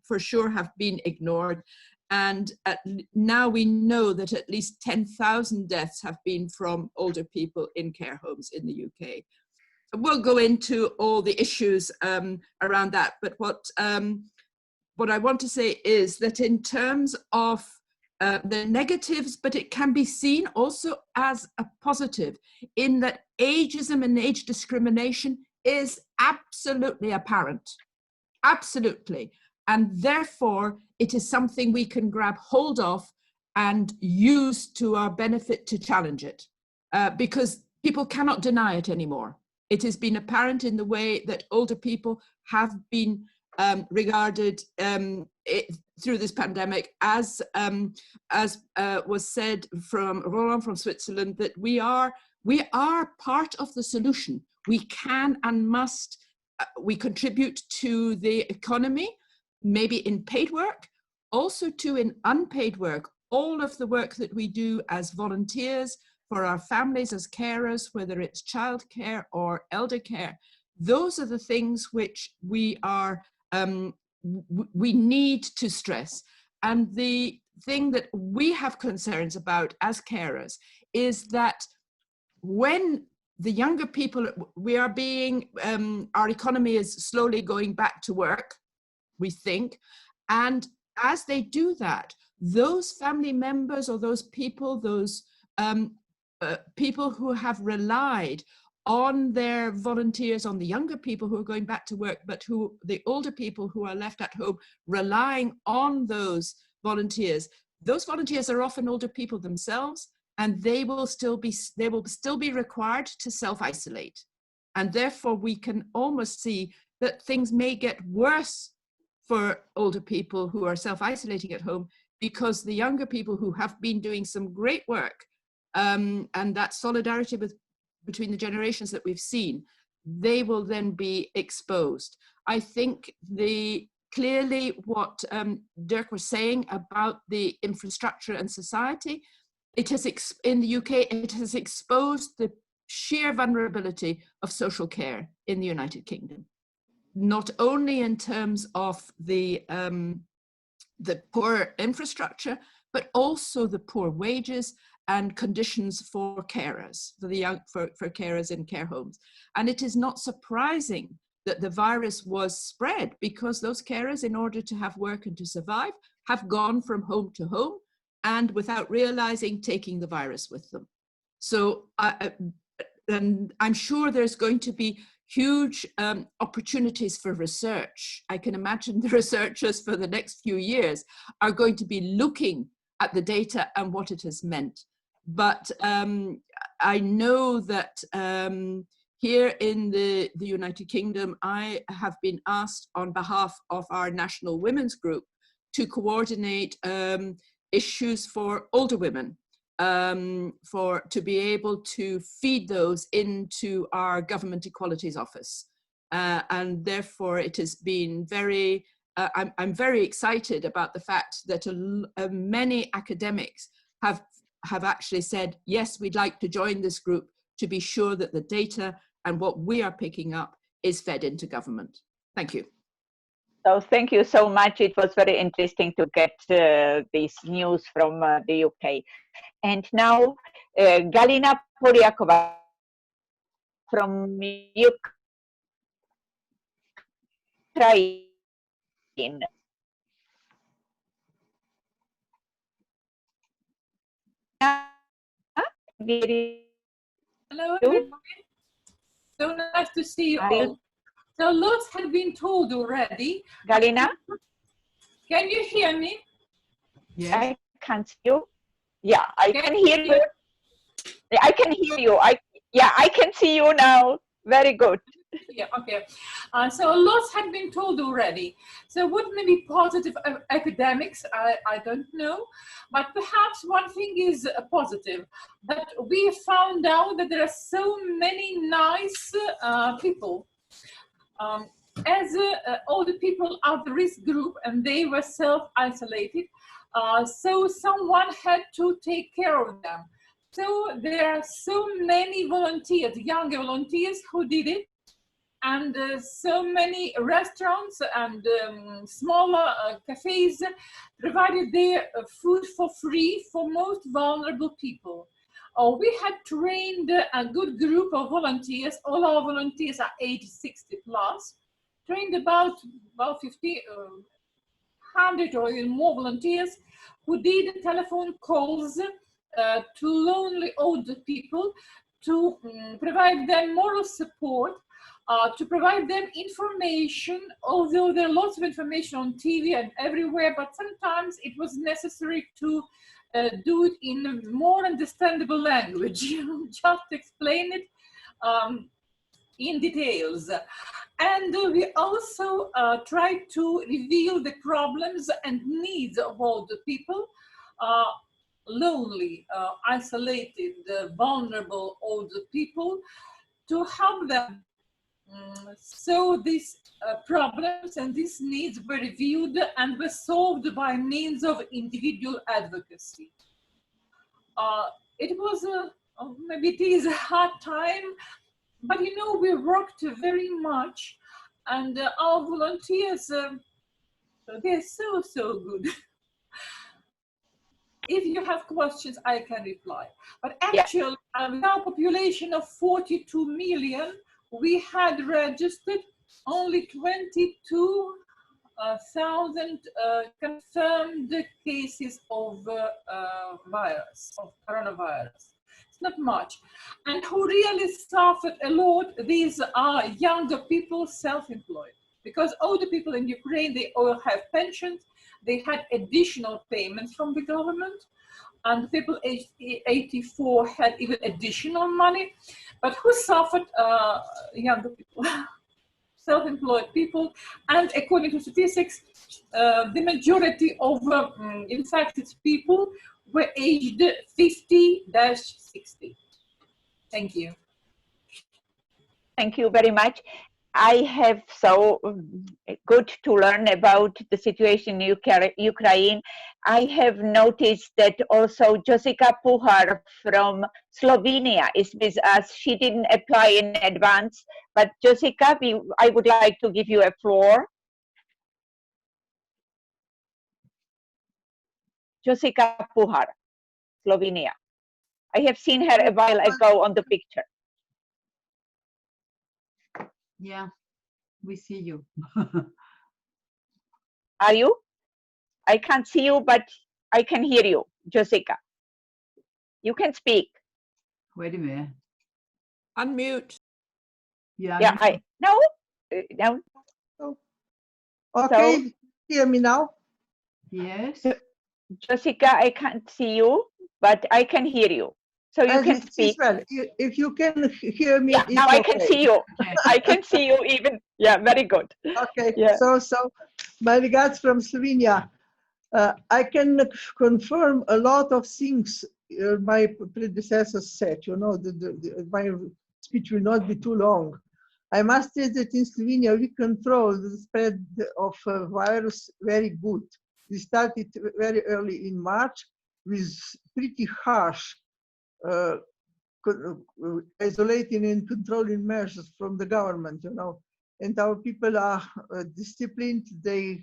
for sure have been ignored. And now we know that at least 10,000 deaths have been from older people in care homes in the UK. We'll go into all the issues around that, but what I want to say is that in terms of the negatives, but it can be seen also as a positive, in that ageism and age discrimination is absolutely apparent, absolutely. And therefore, it is something we can grab hold of and use to our benefit to challenge it, because people cannot deny it anymore. It has been apparent in the way that older people have been regarded through this pandemic, as was said from Roland from Switzerland, that we are part of the solution. We can and must, we contribute to the economy, maybe in paid work, also to in unpaid work. All of the work that we do as volunteers for our families as carers, whether it's childcare or elder care, those are the things which we are we need to stress. And the thing that we have concerns about as carers is that when the younger people, we are being, our economy is slowly going back to work, we think, and as they do that, those family members or those people, people who have relied on their volunteers, on the younger people who are going back to work, but who the older people who are left at home relying on those volunteers are often older people themselves, and they will still be required to self-isolate. And therefore we can almost see that things may get worse for older people who are self-isolating at home, because the younger people who have been doing some great work, and that solidarity between the generations that we've seen, they will then be exposed. I think clearly what Dirk was saying about the infrastructure and society, in the UK, it has exposed the sheer vulnerability of social care in the United Kingdom, not only in terms of the poor infrastructure, but also the poor wages and conditions for carers, for carers in care homes. And it is not surprising that the virus was spread, because those carers, in order to have work and to survive, have gone from home to home, and without realizing, taking the virus with them. So and I'm sure there's going to be huge opportunities for research. I can imagine the researchers for the next few years are going to be looking at the data and what it has meant. But I know that here in the United Kingdom, I have been asked on behalf of our National Women's Group to coordinate issues for older women, to be able to feed those into our Government Equalities Office. And therefore it has been very, I'm very excited about the fact that many academics have actually said, yes, we'd like to join this group to be sure that the data and what we are picking up is fed into government. Thank you. So thank you so much. It was very interesting to get this news from the UK. And now Galina Polyakova from Ukraine. Hello, everybody. So nice to see you all. So lots have been told already. Galina? Can you hear me? Yes. I can't see you. Yeah, I can hear you. I can hear you. I can see you now. Very good. Yeah, okay. So lots have been told already. So what may be positive academics, I don't know. But perhaps one thing is positive, that we found out that there are so many nice people. As all the people are the risk group and they were self-isolated, so someone had to take care of them. So there are so many volunteers, younger volunteers who did it, and so many restaurants and smaller cafes provided their food for free for most vulnerable people. We had trained a good group of volunteers. All our volunteers are age 60 plus, trained about 50, 100 or even more volunteers who did telephone calls to lonely older people to provide them moral support, to provide them information, although there are lots of information on TV and everywhere, but sometimes it was necessary to do it in a more understandable language, just explain it in details. And we also try to reveal the problems and needs of older people, lonely, isolated, vulnerable older people, to help them. So these problems and these needs were reviewed and were solved by means of individual advocacy. It was maybe it is a hard time, but you know, we worked very much, and our volunteers, they're so good. if you have questions, I can reply. But actually, with our population of 42 million, we had registered only 22,000 confirmed cases of coronavirus. It's not much. And who really suffered a lot, these are younger people, self-employed. Because older people in Ukraine, they all have pensions, they had additional payments from the government, and people aged 84 had even additional money. But who suffered? Younger people, self-employed people, and according to statistics, the majority of infected people were aged 50-60. Thank you. Thank you very much. I have so good to learn about the situation in Ukraine. I have noticed that also Jessica Puhar from Slovenia is with us. She didn't apply in advance, but Jessica, I would like to give you a floor. Jessica Puhar, Slovenia. I have seen her a while ago on the picture. Yeah, we see you. Are you? I can't see you, but I can hear you, Jessica. You can speak. Wait a minute. Unmute. Yeah. No. Okay, So, hear me now? Yes. Jessica, I can't see you, but I can hear you. So you can speak. Well, if you can hear me, now I can see you. I can see you even. Yeah, very good. Okay, yeah. So my regards from Slovenia. I can confirm a lot of things my predecessors said. You know, my speech will not be too long. I must say that in Slovenia we control the spread of virus very good. We started very early in March with pretty harsh isolating and controlling measures from the government, you know. And our people are disciplined, they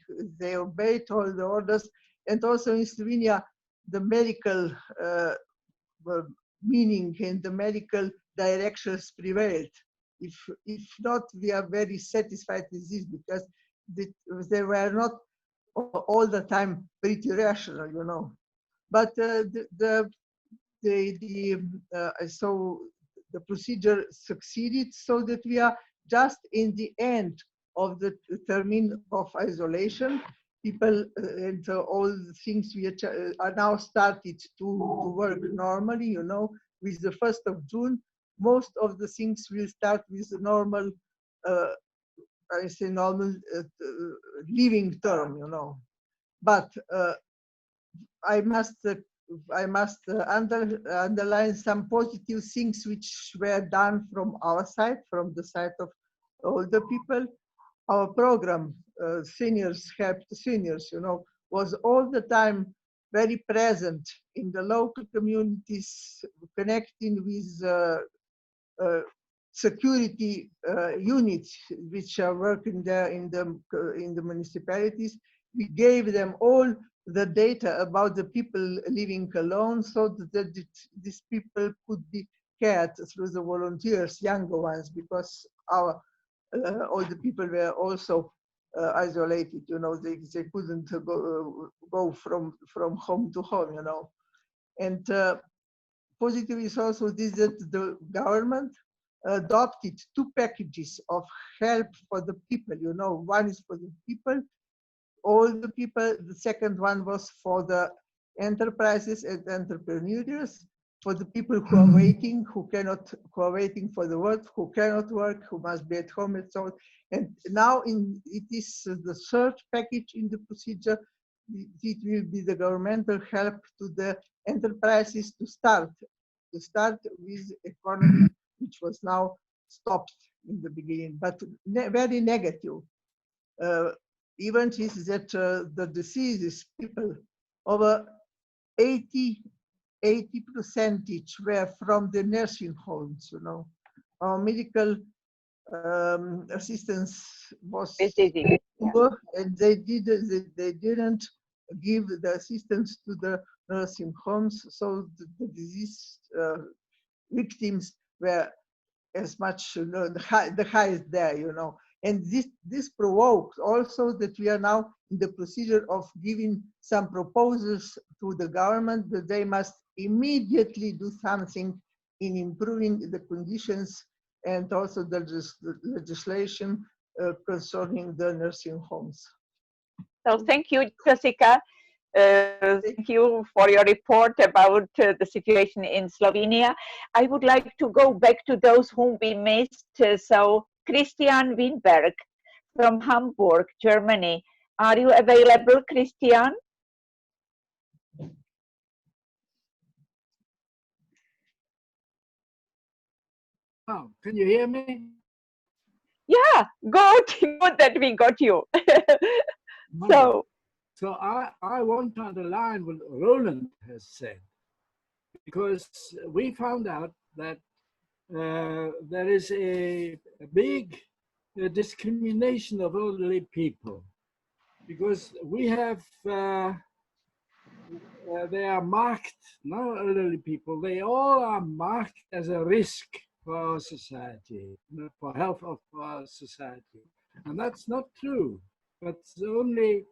obeyed all the orders. And also in Slovenia, the medical meaning and the medical directions prevailed. If not, we are very satisfied with this because they were not all the time pretty rational, you know. But so the procedure succeeded, so that we are just in the end of the term of isolation. People and all the things we are now started to work normally, you know. With the 1st of June, most of the things will start with the normal, I say normal living term, you know. But I must underline some positive things which were done from our side, from the side of older people. Our program, Seniors Help to Seniors, you know, was all the time very present in the local communities, connecting with security units which are working there in the municipalities. We gave them all the data about the people living alone, so that these people could be cared through the volunteers, younger ones, because our older people were also isolated. You know, they couldn't go from home to home. You know, and positive is also this, that the government adopted 2 packages of help for the people. You know, one is for the people, all the people. The second one was for the enterprises and entrepreneurs, for the people who are waiting, who are waiting for the work, who cannot work, who must be at home, and so on. And now it is the 3rd package in the procedure. It will be the governmental help to the enterprises to start with economy, which was now stopped in the beginning, but very negative. Even is that the diseases, people over 80% were from the nursing homes. You know, our medical assistance was poor, and they didn't give the assistance to the nursing homes. So the disease victims were as much, the highest there, And this provoked also that we are now in the procedure of giving some proposals to the government that they must immediately do something in improving the conditions and also the legislation concerning the nursing homes. So thank you, Jessica. Thank you for your report about the situation in Slovenia. I would like to go back to those whom we missed. So Christian Winberg from Hamburg, Germany. Are you available, Christian? Oh, can you hear me? Yeah, good. Good that we got you. So I want to underline what Roland has said, because we found out that there is a big discrimination of elderly people, because we have, they are marked, not elderly people, they all are marked as a risk for our society, for health of our society. And that's not true, but only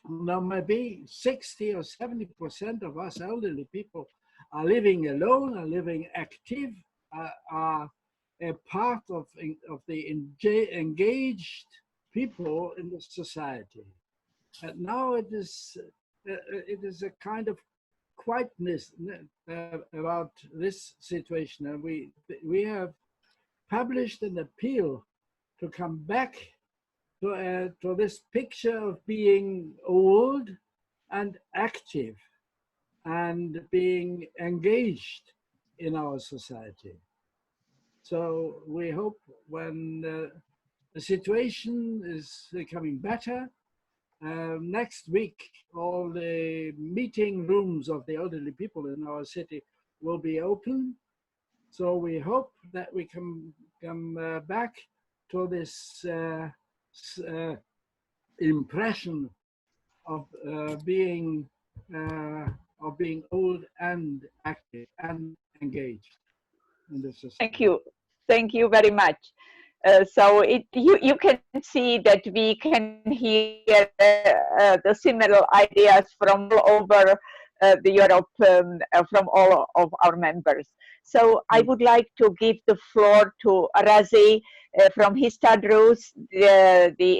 maybe 60 or 70% of us elderly people are living alone, are living active, are a part of the engaged people in the society. And now it is a kind of quietness about this situation, and we have published an appeal to come back to this picture of being old and active and being engaged in our society. So we hope when the situation is becoming better, next week all the meeting rooms of the elderly people in our city will be open. So we hope that we can come back to this impression of being old and active and engaged in the society. Thank you very much. So you can see that we can hear the similar ideas from all over the Europe, from all of our members. So I would like to give the floor to Razi from Histadrus, the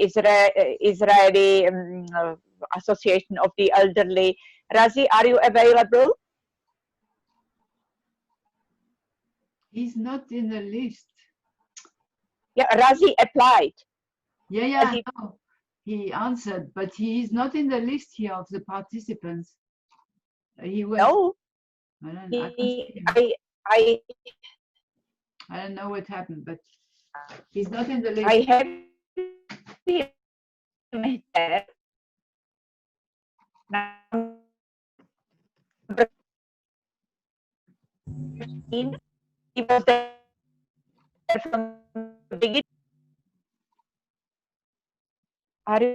Israeli Association of the Elderly. Razi, are you available? He's not in the list. Yeah, Razi applied. Yeah, I know. He answered, but he is not in the list here of the participants. He was. No. I don't know what happened, but he's not in the list. I have him there. He was there from the beginning. Are you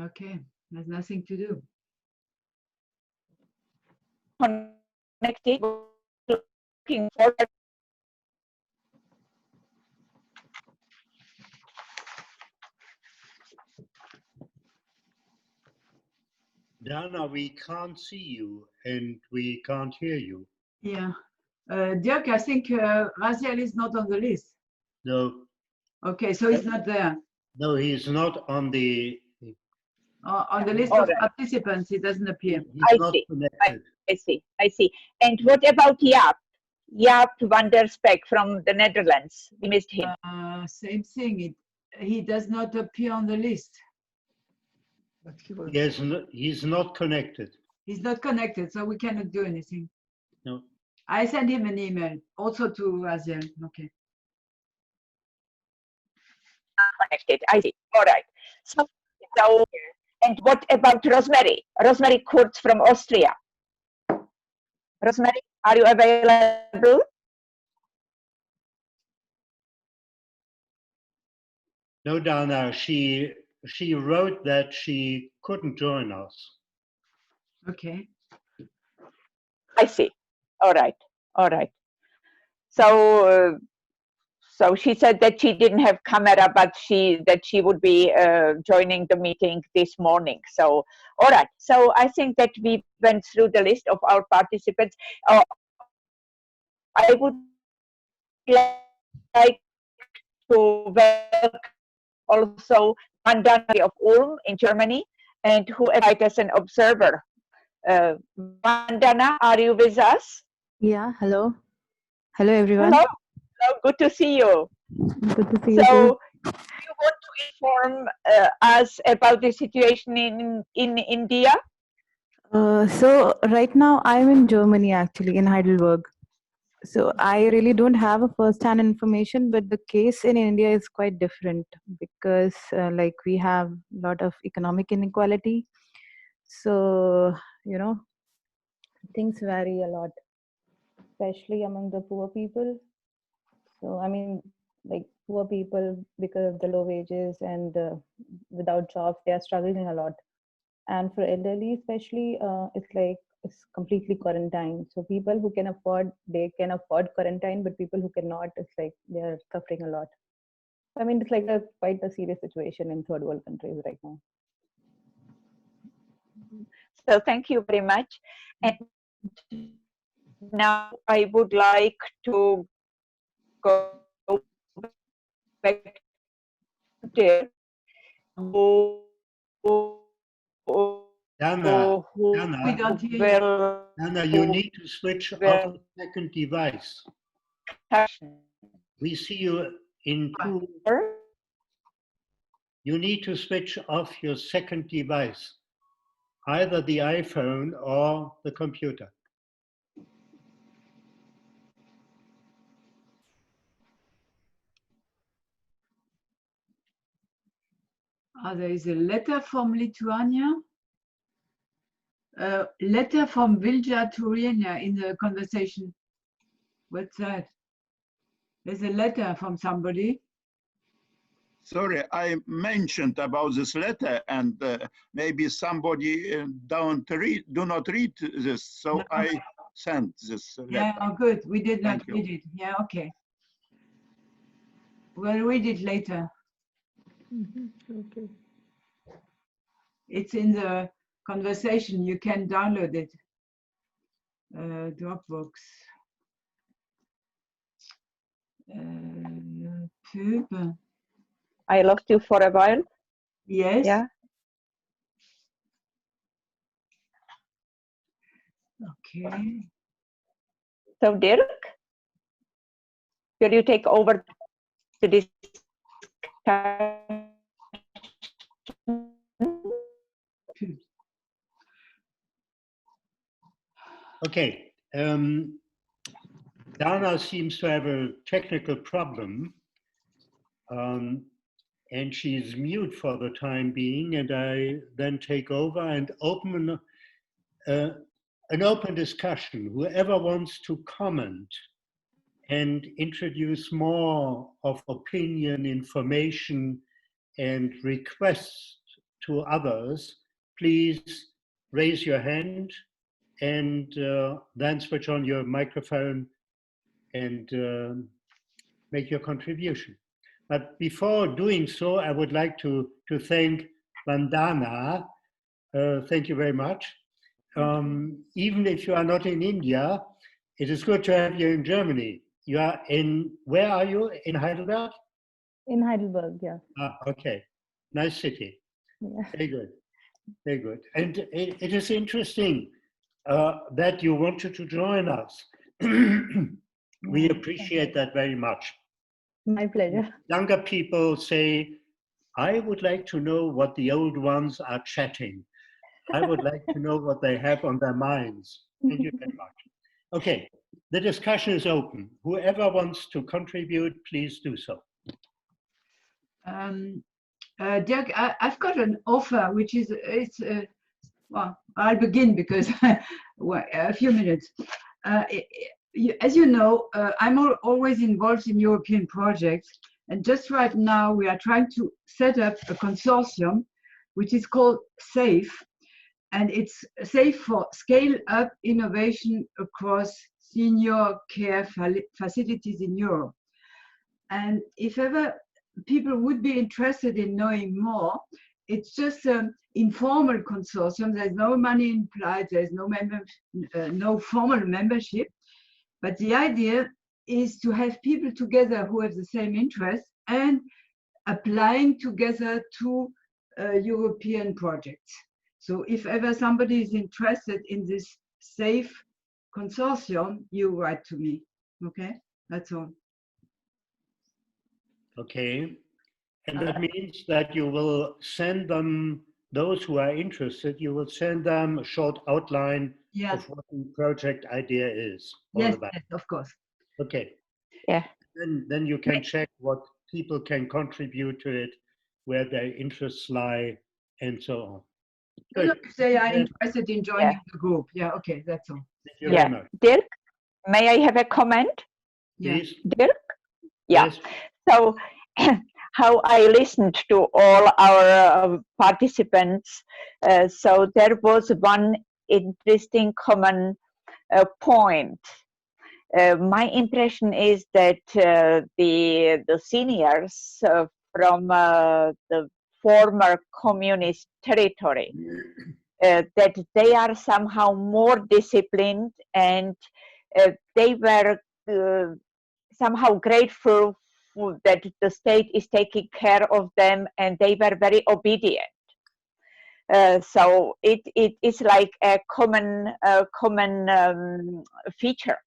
okay? There's nothing to do. Connected. Looking forward. Dana, we can't see you and we can't hear you. Yeah. Dirk, I think Raziel is not on the list. No. Okay, so he's not there. No, he's not on the list of participants. He doesn't appear. I see. And what about Jaap? Jaap van der Spek from the Netherlands. We missed him. Same thing. He does not appear on the list. He's not connected. He's not connected, so we cannot do anything. No. I sent him an email, also to Raziel. Okay. Connected. I see. All right. So, and what about Rosemary? Rosemary Kurz from Austria. Rosemary, are you available? No, Dana. She wrote that she couldn't join us. Okay. I see. All right. All right. So, so she said that she didn't have camera, but that she would be joining the meeting this morning. So, all right. So I think that we went through the list of our participants. I would like to welcome also Vandana of Ulm in Germany, and who applied as an observer. Vandana, are you with us? Yeah, hello. Hello, everyone. Hello. Hello, good to see you. Good to see you too. So, you want to inform us about the situation in India? So right now I'm in Germany, actually, in Heidelberg. So I really don't have a first-hand information, but the case in India is quite different because like we have a lot of economic inequality. So, you know, things vary a lot, especially among the poor people. So, I mean, like poor people, because of the low wages and without jobs, they are struggling a lot. And for elderly, especially, it's completely quarantine. So people who can afford, they can afford quarantine, but people who cannot, it's like they're suffering a lot. I mean, it's like quite a serious situation in third world countries right now. So thank you very much. And now I would like to go back to Dana, you need to switch off the second device. We see you in two. You need to switch off your second device, either the iPhone or the computer. There is a letter from Lithuania. Letter from Vilja Turina in the conversation. What's that? There's a letter from somebody. Sorry, I mentioned about this letter, and maybe somebody do not read this, so no. I sent this letter. Yeah, oh, good. We did not read it. Yeah, okay. We'll read it later. Okay. It's in the conversation. You can download it. Dropbox. Pub. I lost you for a while. Yes. Yeah. Okay. So Dirk, will you take over the discussion? Okay. Dana seems to have a technical problem, and she's mute for the time being, and I then take over and open an open discussion. Whoever wants to comment and introduce more of opinion, information, and requests to others, please raise your hand and then switch on your microphone and make your contribution. But before doing so, I would like to thank Vandana. Thank you very much. Even if you are not in India, it is good to have you in Germany. You are in, where are you? In Heidelberg? In Heidelberg, yeah. Okay, nice city. Yeah. Very good, very good. And it is interesting that you wanted to join us. We appreciate that very much. My pleasure. Younger people say, I would like to know what the old ones are chatting. I would like to know what they have on their minds. Thank you very much. Okay, the discussion is open. Whoever wants to contribute, please do so. Dirk, I've got an offer, which is, well, I'll begin because well, a few minutes. As you know, I'm always involved in European projects, and just right now we are trying to set up a consortium, which is called SAFE, and it's safe for scale-up innovation across senior care facilities in Europe. And if ever people would be interested in knowing more, it's just an informal consortium. There's no money implied, there's no formal membership. But the idea is to have people together who have the same interest and applying together to European projects. So if ever somebody is interested in this SAFE consortium, you write to me. Okay, that's all. Okay, and that means that you will send them, those who are interested, you will send them a short outline of what the project idea is all about. Yes, of course. Okay. Yeah. Then you can check what people can contribute to it, where their interests lie, and so on. Good. If they are interested in joining the group. Yeah, okay, that's all. Thank you very much. Dirk, may I have a comment? Please. Dirk? Yeah. Yes. So how I listened to all our participants, so there was one interesting common point. My impression is that the seniors from the former communist territory, that they are somehow more disciplined, and they were somehow grateful that the state is taking care of them, and they were very obedient. So it is like a common feature.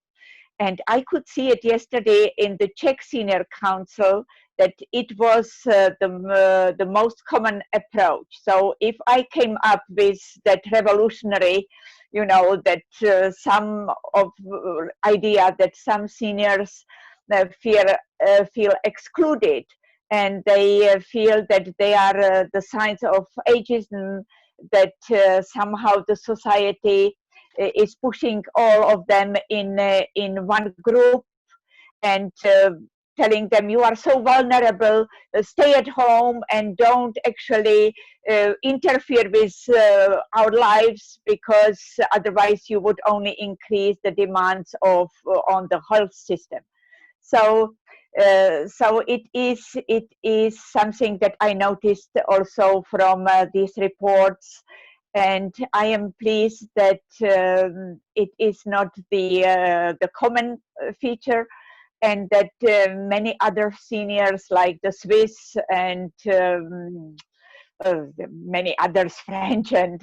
And I could see it yesterday in the Czech Senior Council that it was the most common approach. So if I came up with that revolutionary, you know, that some of idea that some seniors feel excluded, and they feel that they are the signs of ageism, that somehow the society is pushing all of them in one group, and telling them, you are so vulnerable, stay at home and don't actually interfere with our lives, because otherwise you would only increase the demands of on the health system. So so it is something that I noticed also from these reports. And I am pleased that it is not the common feature, and that many other seniors like the Swiss and many others, French, and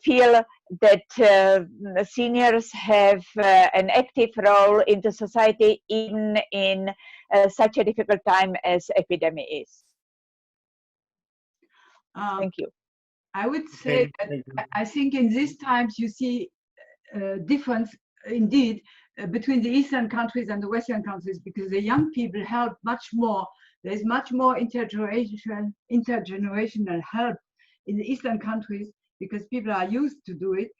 feel that seniors have an active role in the society, even in such a difficult time as epidemic is. Thank you. I would say that I think in these times you see difference indeed between the Eastern countries and the Western countries, because the young people help much more. There's much more intergenerational help in the Eastern countries, because people are used to do it.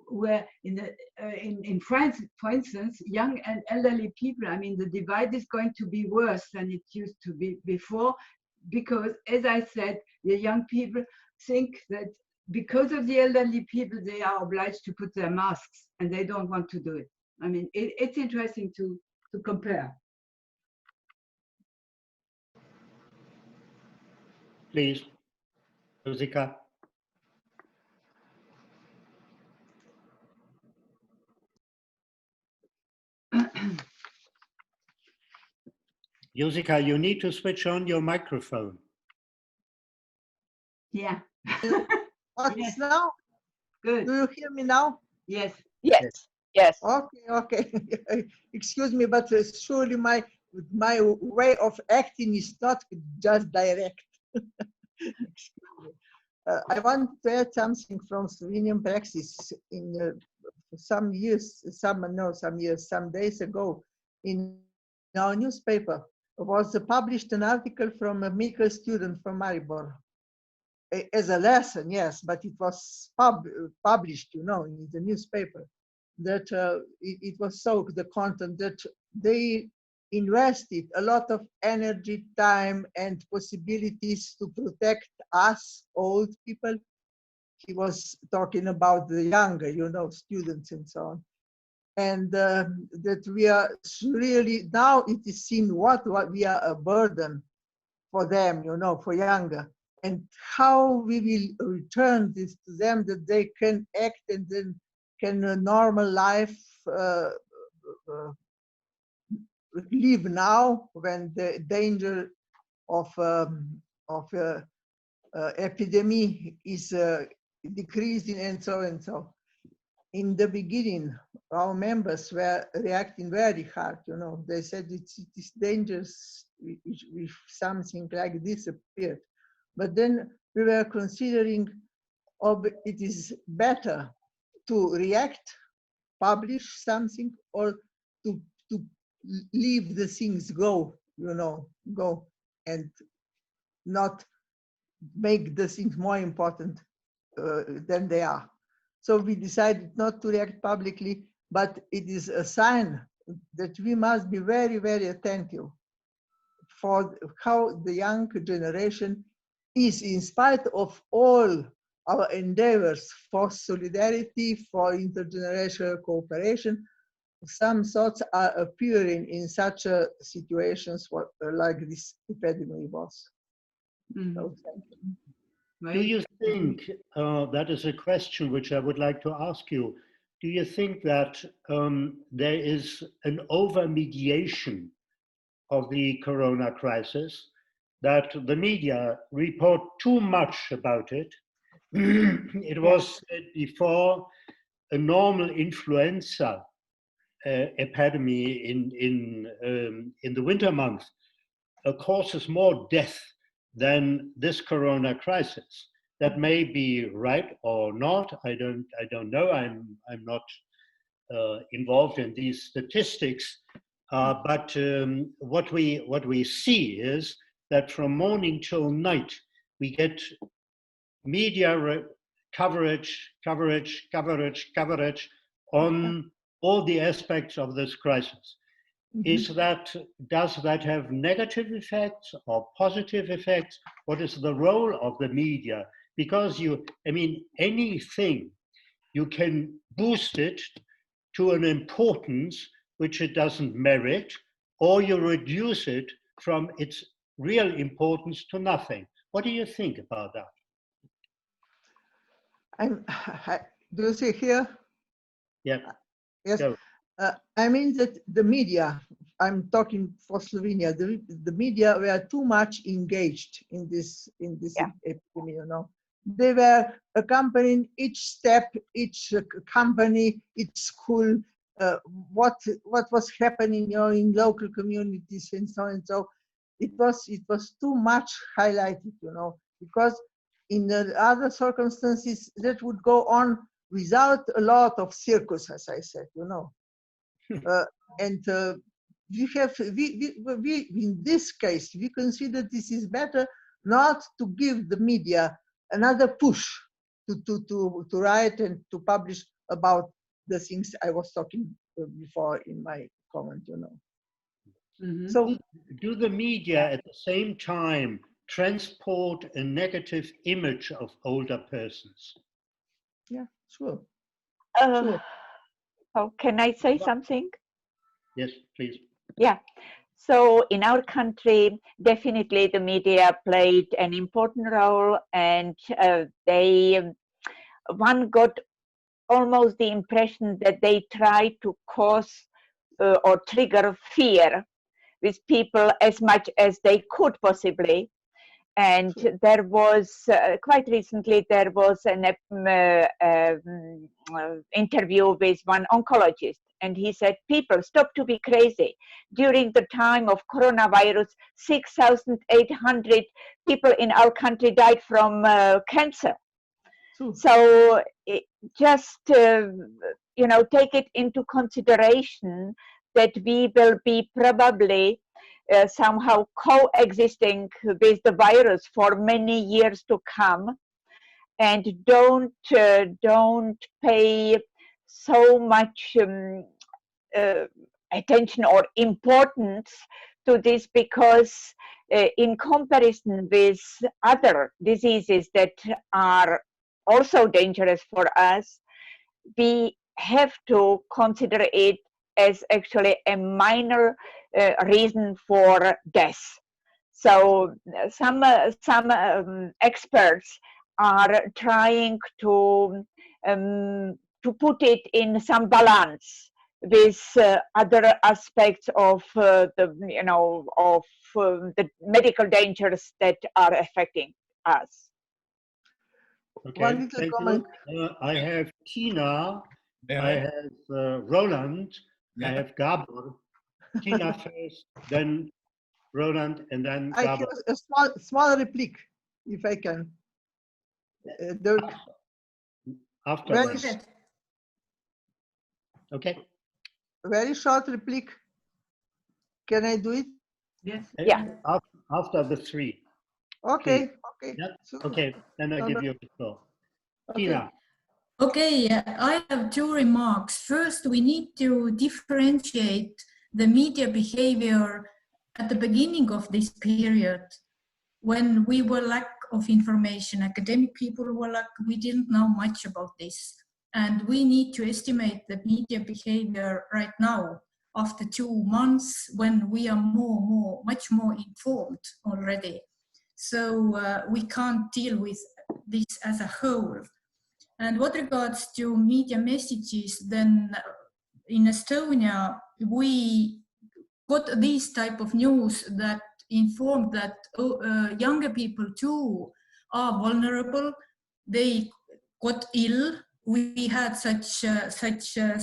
Where in France, for instance, young and elderly people, I mean, the divide is going to be worse than it used to be before, because, as I said, the young people think that because of the elderly people, they are obliged to put their masks, and they don't want to do it. I mean, it's interesting to compare. Please, Jessica. Jessica, you need to switch on your microphone. Yeah. What's now? Good. Do you hear me now? Yes. Yes. Yes. Okay. Okay. Excuse me, but surely my way of acting is not just direct. I want to add something from Slovenian praxis. In some days ago, in our newspaper was published an article from a medical student from Maribor. As a lesson, yes, but it was published, you know, in the newspaper. That it was so the content that they invested a lot of energy, time, and possibilities to protect us, old people, he was talking about the younger, you know, students and so on. And that we are really, now it is seen what we are a burden for them, you know, for younger. And how we will return this to them, that they can act and then can a normal life live now when the danger of epidemic is decreasing and so and so. In the beginning, our members were reacting very hard, you know. They said it is dangerous if something like this appeared. But then we were considering it is better to react, publish something, or to leave the things go, you know, go and not make the things more important than they are. So we decided not to react publicly, but it is a sign that we must be very, very attentive for how the young generation is, in spite of all our endeavors for solidarity, for intergenerational cooperation. Some thoughts are appearing in such situations like this epidemic was. So, thank you. Do you think, that is a question which I would like to ask you, do you think that there is an over-mediation of the corona crisis, that the media report too much about it? It was before a normal influenza epidemic in the winter months causes more death than this corona crisis. That may be right or not. I don't know. I'm not involved in these statistics. But what we see is that from morning till night we get media coverage on all the aspects of this crisis. Does that have negative effects or positive effects? What is the role of the media? Because anything, you can boost it to an importance which it doesn't merit, or you reduce it from its real importance to nothing. What do you think about that? Do you see here? Yeah. Yes. I mean that the media, I'm talking for Slovenia, the media were too much engaged in this epidemic, you know. They were accompanying each step, each company, each school, what was happening, you know, in local communities and so on and so. It was too much highlighted, you know, because in the other circumstances that would go on without a lot of circus, as I said, you know. We in this case, we consider this is better not to give the media another push to write and to publish about the things I was talking before in my comment, you know. Mm-hmm. So, do the media at the same time transport a negative image of older persons? Yeah, sure. Sure. Oh, can I say something? Yes, please. Yeah. So in our country, definitely the media played an important role, and one got almost the impression that they tried to cause or trigger fear with people as much as they could possibly. And there was, quite recently, there was an interview with one oncologist, and he said, people, stop to be crazy. During the time of coronavirus, 6,800 people in our country died from cancer. So just, take it into consideration that we will be probably somehow coexisting with the virus for many years to come, and don't pay so much attention or importance to this, because in comparison with other diseases that are also dangerous for us, we have to consider it as actually a minor reason for death. So some experts are trying to put it in some balance with other aspects of the the medical dangers that are affecting us. Okay, One little thank comment. you. I have Tina, Yeah. I have Roland, I Yeah. have Gabor. Tina first, then Roland, and then I have Gabor. a small replique, if I can. After Very, this. Okay. very short replique. Can I do it? Yes. Yeah. After the three. Okay. Please. Okay. Yep. So, Okay. Then I no, give no. you the floor. Okay. Tina. Okay, I have two remarks. First, we need to differentiate the media behavior at the beginning of this period when we were lack of information. Academic people were like, we didn't know much about this. And we need to estimate the media behavior right now after 2 months when we are much more informed already. So we can't deal with this as a whole. And what regards to media messages, then in Estonia, we got these type of news that informed that younger people too are vulnerable. They got ill. We had such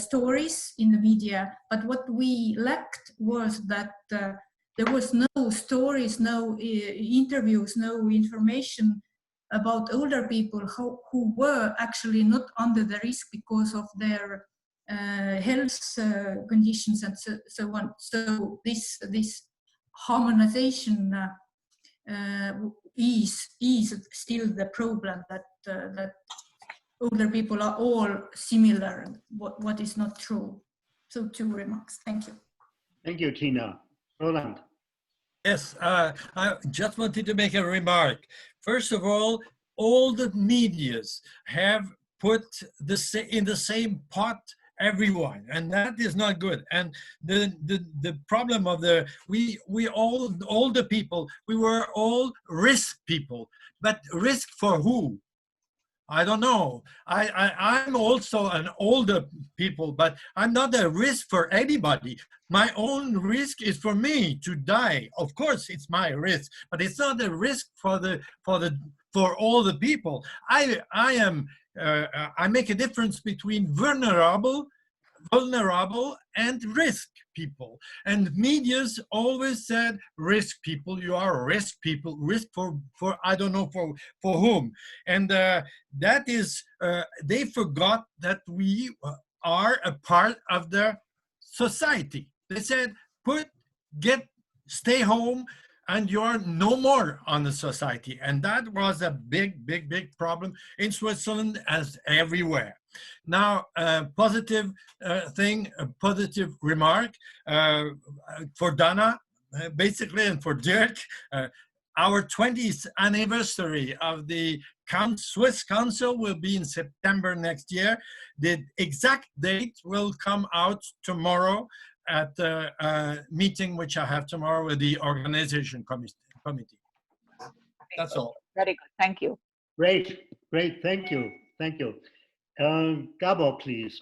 stories in the media, but what we lacked was that there was no stories, no interviews, no information about older people who were actually not under the risk because of their health conditions and so on. So this harmonization is still the problem that older people are all similar, what is not true. So 2 remarks. Thank you. Thank you, Tina. Roland. Yes, I just wanted to make a remark. First of all the medias have put in the same pot everyone, and that is not good. And the problem of we all older people, we were all risk people, but risk for who? I don't know. I'm also an older people, but I'm not a risk for anybody. My own risk is for me to die. Of course, it's my risk, but it's not a risk for all the people. I make a difference between vulnerable and risk people. And media's always said risk people, you are risk people, risk for I don't know for whom. And that is, they forgot that we are a part of the society. They said, stay home, and you're no more on the society. And that was a big problem in Switzerland as everywhere. Now, positive thing, a positive remark for Dana, basically, and for Dirk. Our 20th anniversary of the Swiss Council will be in September next year. The exact date will come out tomorrow at the meeting which I have tomorrow with the organization committee. That's all. Very good. Thank you. Great. Thank you. Gabor, please.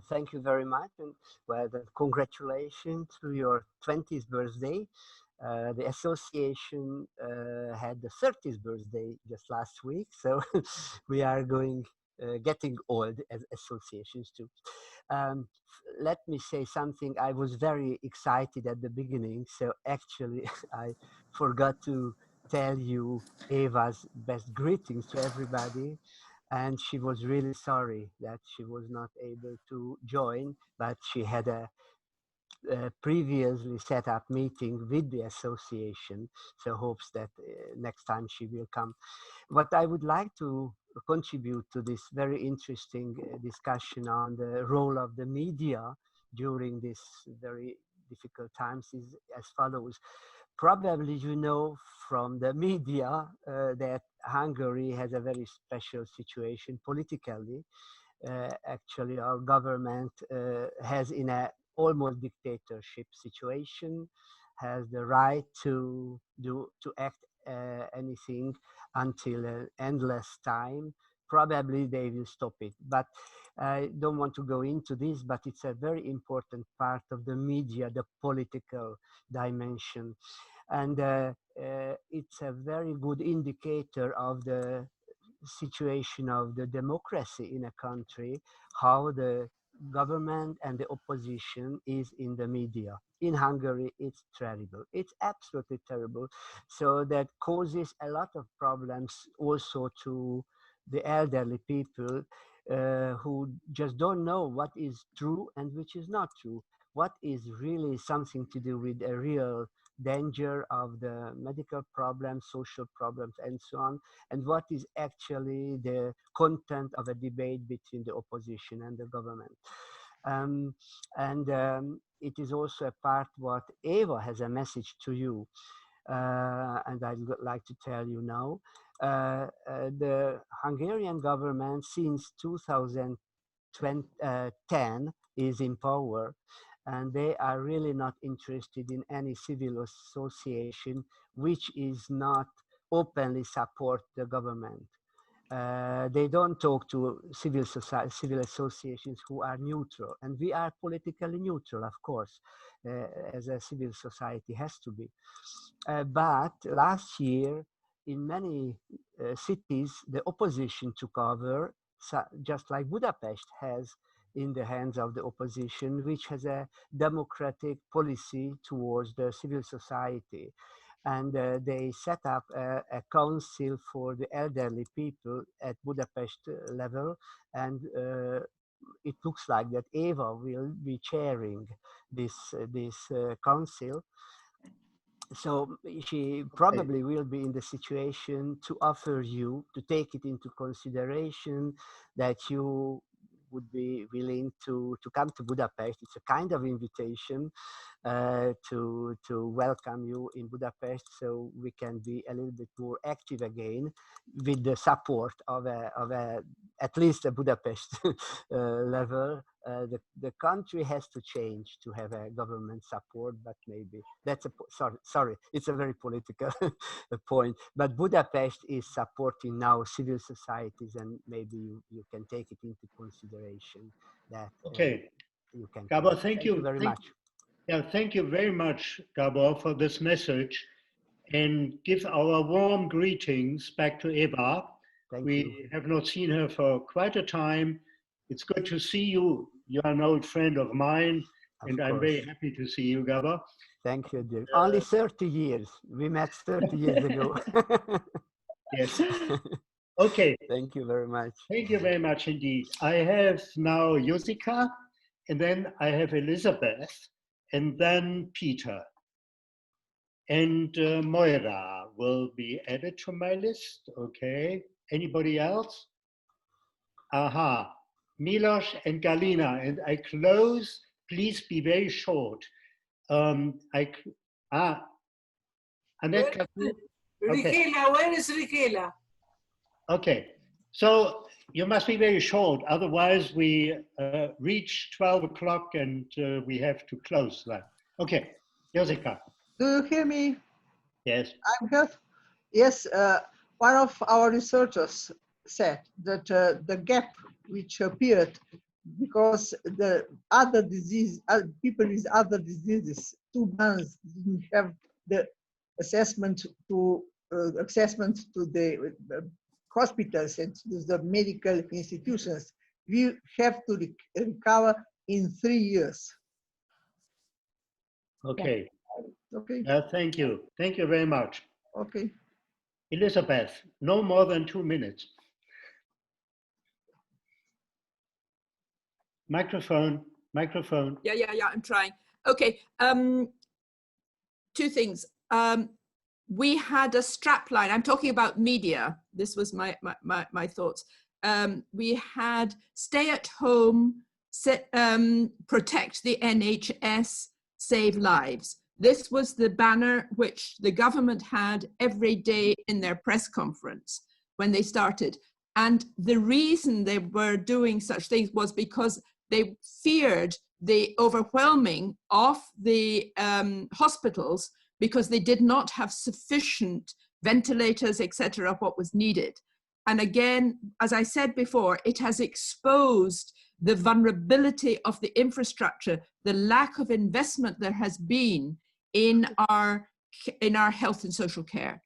Thank you very much. And well, congratulations to your 20th birthday. The association had the 30th birthday just last week, so we are getting old as associations too. Let me say something. I was very excited at the beginning, so actually I forgot to tell you Eva's best greetings to everybody. And she was really sorry that she was not able to join, but she had a previously set up meeting with the association, so hopes that next time she will come. What I would like to contribute to this very interesting discussion on the role of the media during this very difficult times is as follows. Probably you know from the media that Hungary has a very special situation politically. Actually, our government has in a almost dictatorship situation, has the right to act anything until an endless time. Probably they will stop it, but I don't want to go into this, but it's a very important part of the media, the political dimension. And it's a very good indicator of the situation of the democracy in a country, how the government and the opposition is in the media. In Hungary, it's terrible. It's absolutely terrible. So that causes a lot of problems also to the elderly people who just don't know what is true and which is not true. What is really something to do with a real danger of the medical problems, social problems, and so on, and what is actually the content of a debate between the opposition and the government. It is also a part what Eva has a message to you, and I'd like to tell you now. The Hungarian government since 2010 is in power, and they are really not interested in any civil association which is not openly support the government. They don't talk to civil society, civil associations who are neutral, and we are politically neutral, of course, as a civil society has to be. But last year, in many cities, the opposition took over, just like Budapest has in the hands of the opposition, which has a democratic policy towards the civil society. And they set up a council for the elderly people at Budapest level. And it looks like that Eva will be chairing this council. So she probably will be in the situation to offer you, to take it into consideration that you would be willing to come to Budapest. It's a kind of invitation to welcome you in Budapest, so we can be a little bit more active again with the support of at least a Budapest level. The country has to change to have a government support, but maybe that's sorry, it's a very political point. But Budapest is supporting now civil societies, and maybe you can take it into consideration that you can. Gabor, thank you very much. Yeah, thank you very much, Gabor, for this message, and give our warm greetings back to Eva. We have not seen her for quite a time. It's good to see you. You are an old friend of mine, and I'm very happy to see you, Gabor. Thank you, dear. Only 30 years. We met 30 years ago. Yes. Okay. Thank you very much. Thank you very much indeed. I have now Jessica, and then I have Elizabeth, and then Peter. And Moira will be added to my list. Okay. Anybody else? Aha. Milos and Galina. And I close. Please be very short. Annette. Rikela, where is Rikela? Okay. So you must be very short. Otherwise, we reach 12 o'clock and we have to close that. Okay. Jessica. Do you hear me? Yes. I'm here. Yes. One of our researchers said that the gap which appeared because the other disease, people with other diseases, 2 months didn't have the assessment to the hospitals and to the medical institutions. We have to recover in 3 years. Okay. Okay. Thank you. Thank you very much. Okay. Elizabeth, no more than 2 minutes. Microphone. Yeah, I'm trying. Okay, 2 things. We had a strapline. I'm talking about media. This was my thoughts. We had stay at home, protect the NHS, save lives. this was the banner which the government had every day in their press conference when they started. And the reason they were doing such things was because they feared the overwhelming of the hospitals, because they did not have sufficient ventilators, etc., what was needed. And again, as I said before, it has exposed the vulnerability of the infrastructure, the lack of investment there has been in our health and social care.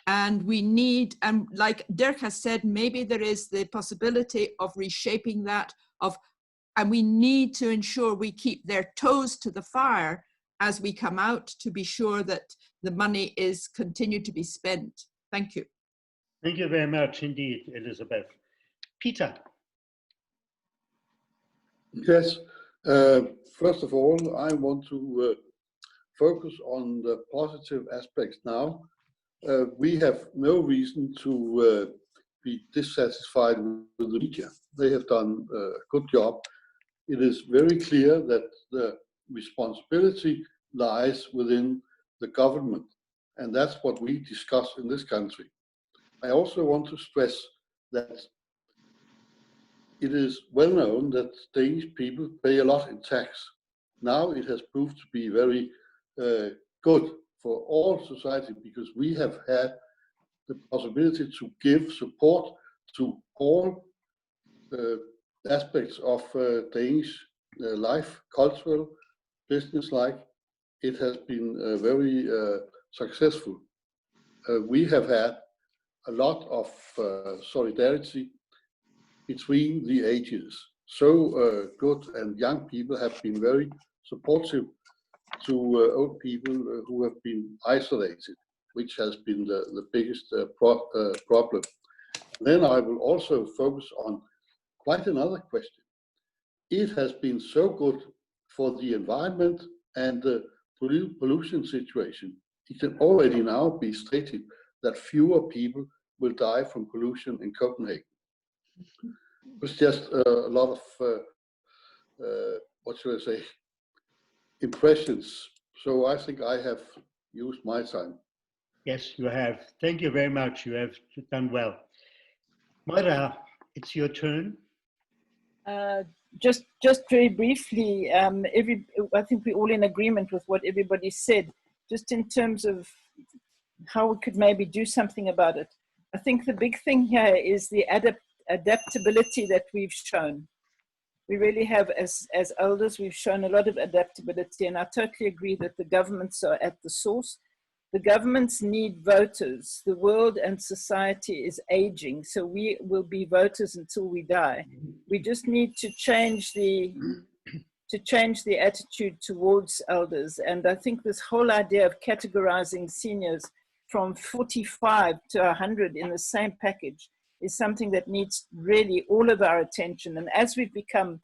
And we need, and like Dirk has said, maybe there is the possibility of reshaping that, and we need to ensure we keep their toes to the fire as we come out to be sure that the money is continued to be spent. Thank you. Thank you very much indeed, Elizabeth. Peter. Yes, first of all, I want to focus on the positive aspects now. We have no reason to be dissatisfied with the media. They have done a good job. It is very clear that the responsibility lies within the government, and that's what we discuss in this country. I also want to stress that it is well known that Danish people pay a lot in tax. Now it has proved to be very good for all society, because we have had the possibility to give support to all aspects of Danish life, cultural, business-like. It has been very successful. We have had a lot of solidarity between the ages. So good, and young people have been very supportive to old people who have been isolated, which has been the biggest problem. Then I will also focus on quite another question. It has been so good for the environment and the pollution situation. It can already now be stated that fewer people will die from pollution in Copenhagen. It's just a lot of, what should I say, impressions. So I think I have used my time. Yes, you have. Thank you very much. You have done well. Moira, it's your turn. Just very briefly, I think we're all in agreement with what everybody said, just in terms of how we could maybe do something about it. I think the big thing here is the adaptability that we've shown. We really have, as elders, we've shown a lot of adaptability, and I totally agree that the governments are at the source. The governments need voters. The world and society is aging, so we will be voters until we die. We just need to change the attitude towards elders. And I think this whole idea of categorizing seniors from 45 to 100 in the same package is something that needs really all of our attention. And as we've become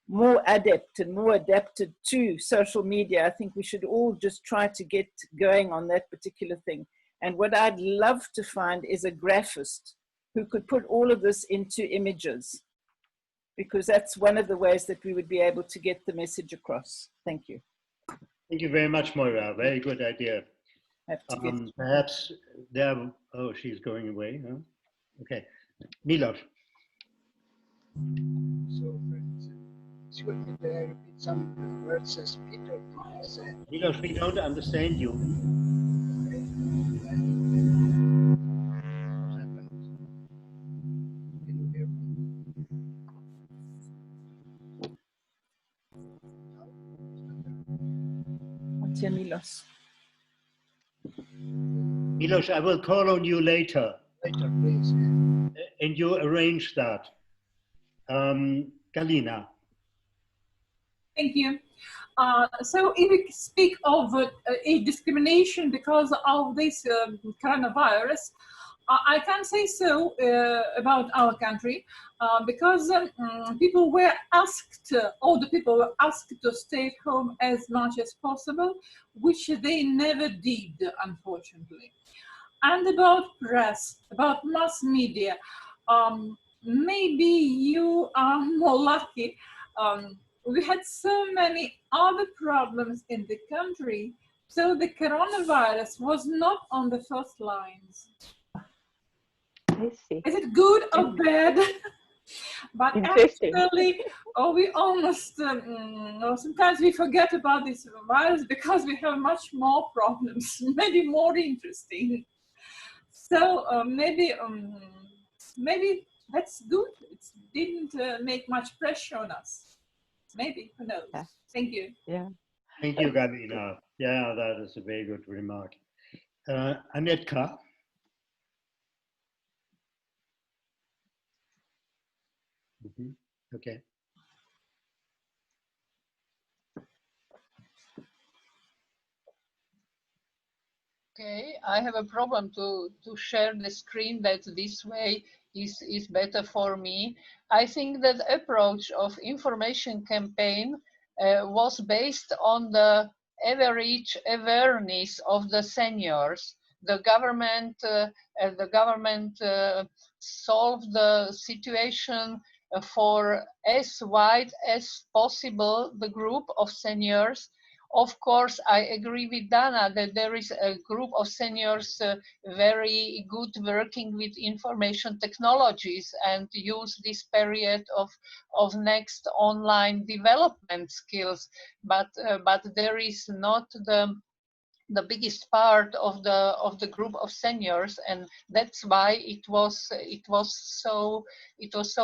more adept and more adapted to social media, I think we should all just try to get going on that particular thing. And what I'd love to find is a graphist who could put all of this into images, because that's one of the ways that we would be able to get the message across. Thank you. Thank you very much, Moira. Very good idea. Perhaps there, oh, she's going away, huh? Okay. Milos. So could you repeat some words as Peter said? Milos, we don't understand you. What's your Milos? Milos, I will call on you later. Later, please. And you arrange that. Galina. Thank you. So if we speak of a discrimination because of this coronavirus, I can say so about our country because people were asked, older people were asked to stay at home as much as possible, which they never did, unfortunately. And about press, about mass media, maybe you are more lucky. We had so many other problems in the country So the coronavirus was not on the first lines. I see. Is it good or bad? But Interesting. actually, we almost, sometimes we forget about this virus because we have much more problems, maybe more interesting. So maybe that's good. It didn't make much pressure on us. Maybe, who knows? Yeah. Thank you. Yeah. Thank you, Galina. Yeah, that is a very good remark. Anetka? Okay. Okay, I have a problem to share the screen that this way is better for me. I think that approach of information campaign was based on the average awareness of the seniors. The government solved the situation for as wide as possible the group of seniors. Of course, I agree with Dana that there is a group of seniors very good working with information technologies and use this period of next online development skills. But there is not the biggest part of the group of seniors, and that's why it was so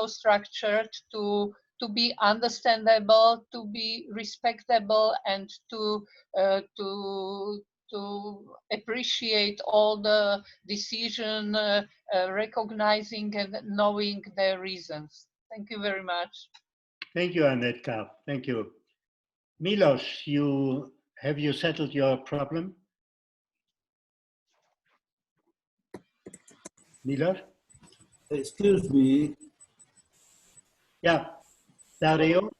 structured to be understandable, to be respectable, and to appreciate all the decision, recognizing and knowing their reasons. Thank you very much. Thank you, Anetka. Thank you. Milos, have you settled your problem? Milos? Excuse me. Yeah. Dario?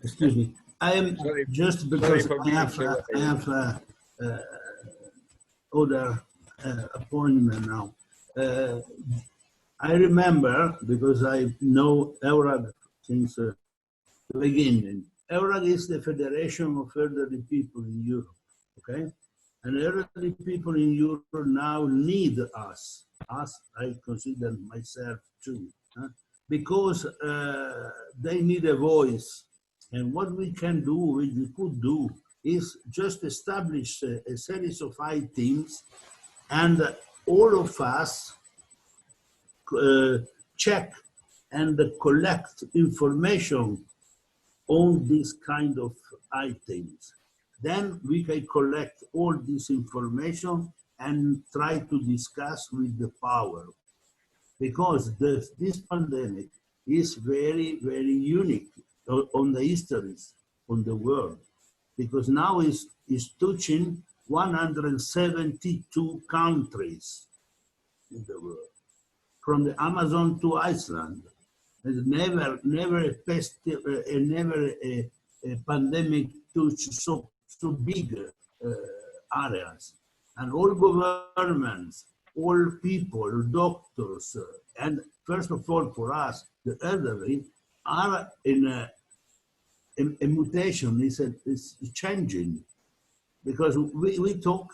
Excuse me. I am just because I have other appointment now. I remember, because I know Eurag since the beginning. Eurag is the Federation of Elderly People in Europe, okay? And elderly people in Europe now need us. I consider myself too, because they need a voice. And what we can do, we could do, is just establish a series of items, and all of us check and collect information on these kind of items. Then we can collect all this information and try to discuss with the power. Because this pandemic is very, very unique on the histories on the world. Because now it's touching 172 countries in the world. From the Amazon to Iceland. There's never a pandemic touched so big areas. And all governments, all people, doctors, and first of all for us, the elderly, are in a mutation, is changing. Because we talk,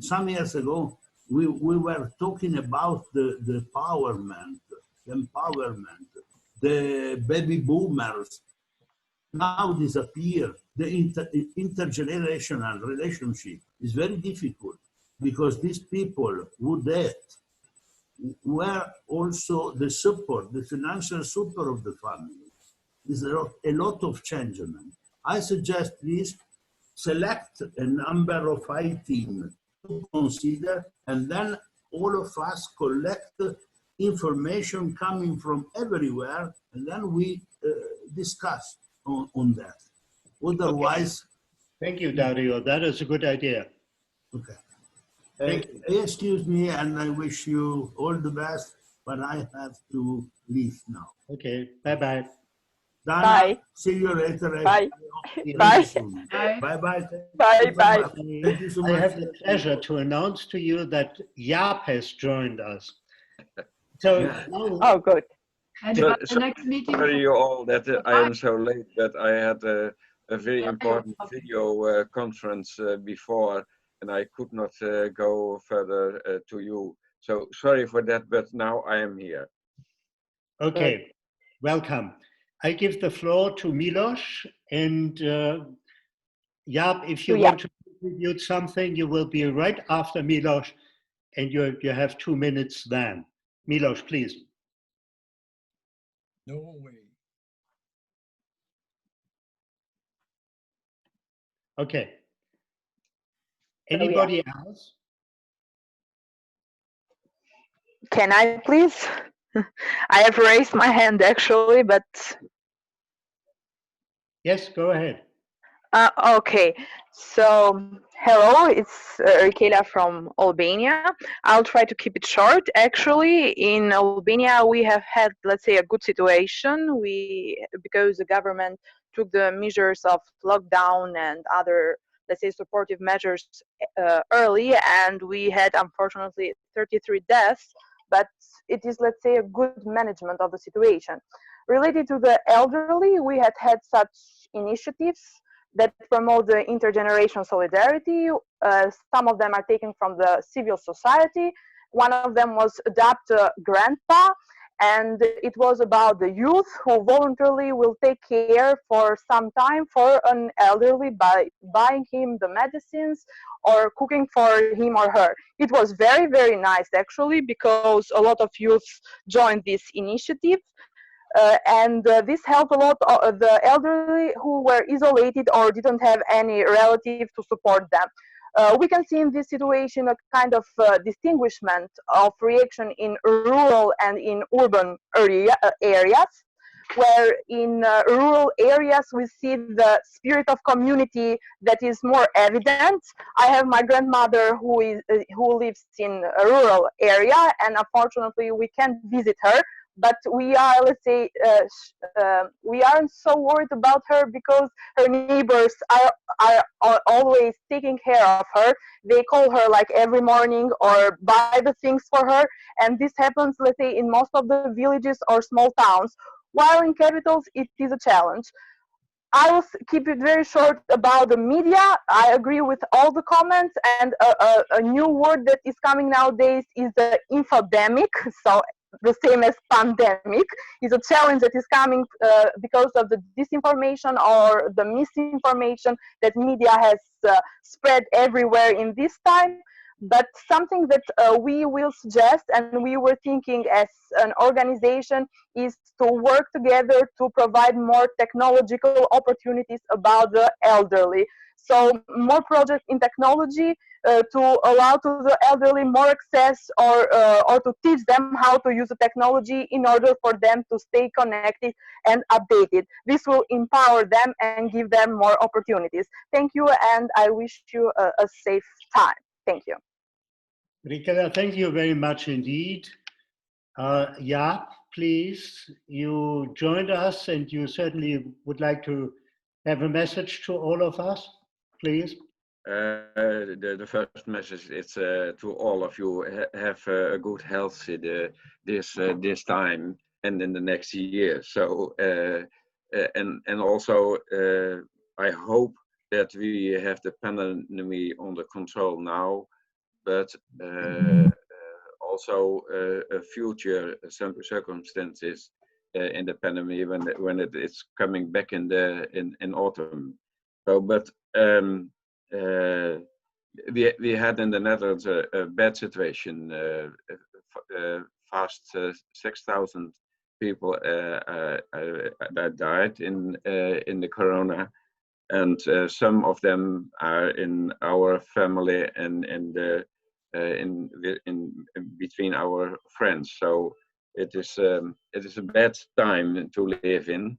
some years ago, we were talking about the empowerment, the baby boomers now disappear. The intergenerational relationship is very difficult because these people who died were also the support, the financial support of the family. There's a lot of changement. I suggest this, select a number of items to consider, and then all of us collect information coming from everywhere, and then we discuss on that. Otherwise... Okay. Thank you, Dario. That is a good idea. Okay. Excuse me, and I wish you all the best, but I have to leave now. Okay, bye-bye. Dana, Bye. See you later. Bye. Bye. Bye-bye. Bye-bye. Thank you so much. I have the pleasure to announce to you that Jaap has joined us. So now, oh, good. And So, the next meeting. sorry you all that I am so late, but I had a very important video conference before, and I could not go further to you. So sorry for that, but now I am here. Okay, welcome. I give the floor to Milos, and Jaap, if you want to contribute something, you will be right after Milos, and you have 2 minutes then. Milos, please. No way. Okay. Anybody else? Can I please? I have raised my hand actually, but. Yes, go ahead. Okay, so hello, it's Rikela from Albania. I'll try to keep it short. Actually, in Albania, we have had, let's say, a good situation. Because the government took the measures of lockdown and other, let's say, supportive measures early, and we had, unfortunately, 33 deaths, but it is, let's say, a good management of the situation. Related to the elderly, we had such initiatives that promote the intergenerational solidarity. Some of them are taken from the civil society. One of them was Adopt a Grandpa, and it was about the youth who voluntarily will take care for some time for an elderly by buying him the medicines or cooking for him or her. It was very, very nice actually, because a lot of youth joined this initiative. This helped a lot of the elderly who were isolated or didn't have any relative to support them. We can see in this situation a kind of distinguishment of reaction in rural and in urban areas, where in rural areas we see the spirit of community that is more evident. I have my grandmother who lives in a rural area, and unfortunately we can't visit her. But we are, let's say, we aren't so worried about her because her neighbors are always taking care of her. They call her like every morning or buy the things for her. And this happens, let's say, in most of the villages or small towns. While in capitals, it is a challenge. I will keep it very short about the media. I agree with all the comments, and a new word that is coming nowadays is the infodemic. So the same as pandemic is a challenge that is coming because of the disinformation or the misinformation that media has spread everywhere in this time. But something that we will suggest, and we were thinking as an organization, is to work together to provide more technological opportunities about the elderly. So more projects in technology to allow to the elderly more access or to teach them how to use the technology in order for them to stay connected and updated. This will empower them and give them more opportunities. Thank you, and I wish you a safe time. Thank you. Rikela, thank you very much indeed. Jaap, please, you joined us and you certainly would like to have a message to all of us, please. The first message is to all of you, have a good health this time and in the next year. So and also I hope that we have the pandemic under control now, but also future circumstances in the pandemic when it is coming back in autumn. So, but we had in the Netherlands a bad situation. Fast 6,000 people that died in the corona, and some of them are in our family and in between our friends. So it is a bad time to live in,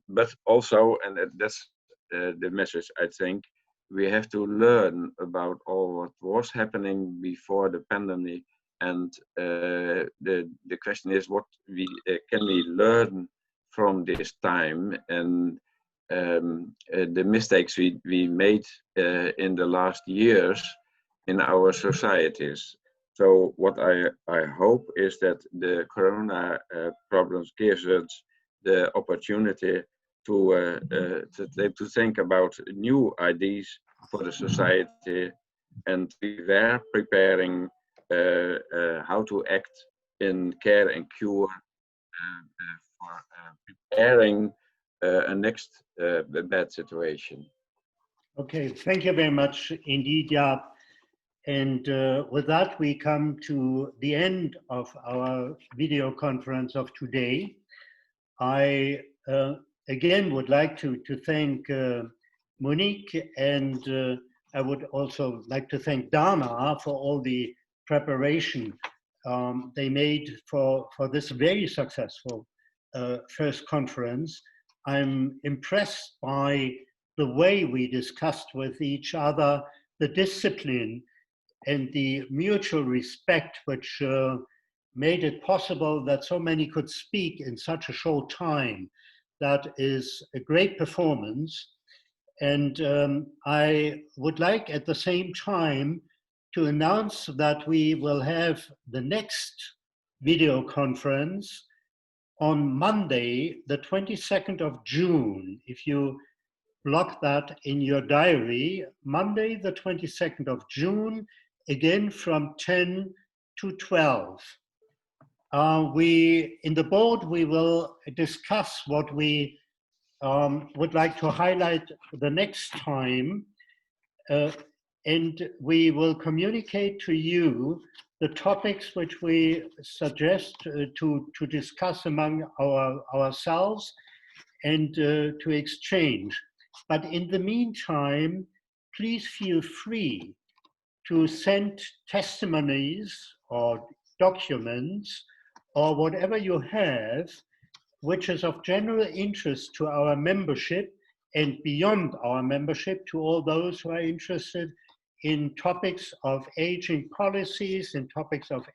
but also, and that's the message, I think, we have to learn about all what was happening before the pandemic, and the question is, what can we learn from this time, and the mistakes we made in the last years in our societies. So what I hope is that the corona problems gives us the opportunity to think about new ideas for the society, and we were preparing how to act in care and cure for preparing a next bad situation. Okay, thank you very much indeed, Jaap. And with that, we come to the end of our video conference of today. I again would like to thank Monique, and I would also like to thank Dana for all the preparation they made for this very successful first conference. I'm impressed by the way we discussed with each other, the discipline and the mutual respect which made it possible that so many could speak in such a short time. That is a great performance. And I would like at the same time to announce that we will have the next video conference on Monday, the 22nd of June. If you block that in your diary, Monday, the 22nd of June, again from 10 to 12. In the board, we will discuss what we would like to highlight the next time, and we will communicate to you the topics which we suggest to discuss among ourselves and to exchange. But in the meantime, please feel free to send testimonies or documents or whatever you have which is of general interest to our membership and beyond our membership, to all those who are interested in topics of aging policies, in topics of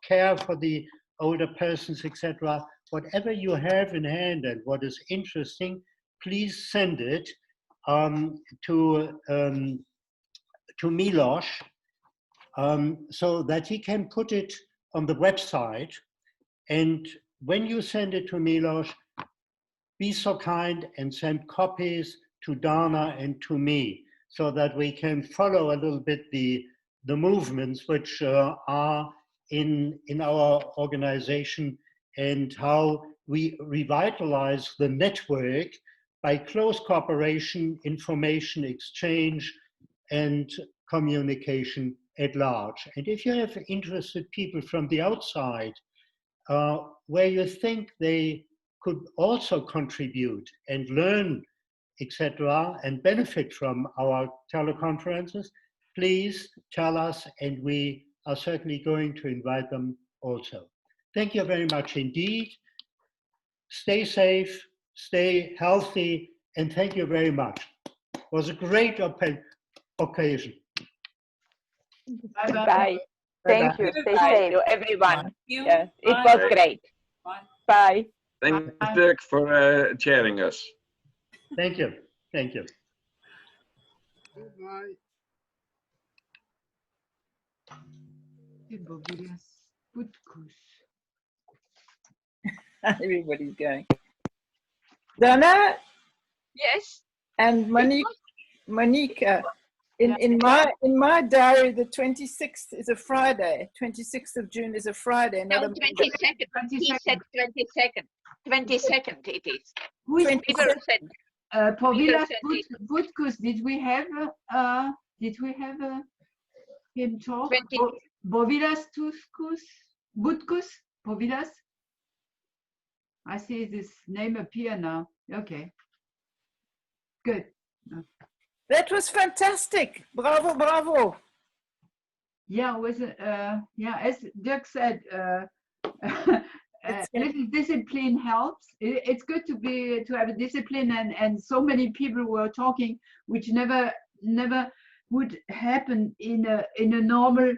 care for the older persons, etc. Whatever you have in hand and what is interesting, please send it to Milos so that he can put it on the website. And when you send it to Milos, be so kind and send copies to Dana and to me so that we can follow a little bit the movements which are in our organization and how we revitalize the network by close cooperation, information exchange, and communication at large. And if you have interested people from the outside, where you think they could also contribute and learn, etc., and benefit from our teleconferences, please tell us, and we are certainly going to invite them also. Thank you very much indeed. Stay safe, stay healthy, and thank you very much. It was a great occasion. Bye. Thank you. Stay Bye. safe, everyone. You. Yes, it Bye. was great. Bye. Bye. Thanks, Dirk, for chairing us. Thank you. Thank you. Goodbye. Everybody's going. Dana? Yes. And Monique, in my diary, the 26th is a Friday. 26th of June is a Friday, not No, a 22nd. He said 22nd. 22nd it is. Who is Peter said. Povilas said it. Butkus, did we have him talk? 20. Povilas Butkus? Povilas? I see this name appear now. Okay. Good. That was fantastic. Bravo, bravo. Yeah, it was yeah, as Dirk said, a little discipline helps. It's good to have a discipline, and so many people were talking, which never would happen in a normal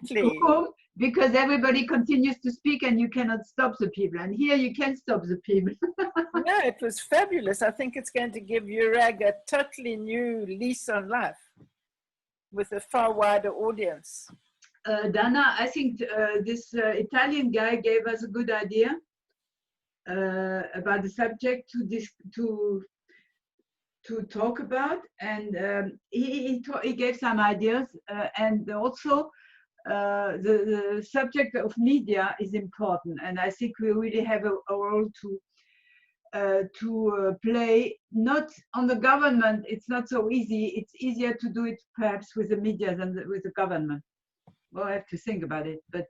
room, because everybody continues to speak and you cannot stop the people. And here you can stop the people. No, it was fabulous. I think it's going to give Eurag a totally new lease on life with a far wider audience. Dana, I think this Italian guy gave us a good idea. about the subject to talk about, and he gave some ideas, and also the subject of media is important, and I think we really have a role to play. Not on the government, it's not so easy. It's easier to do it perhaps with the media than with the government. Well, I have to think about it, but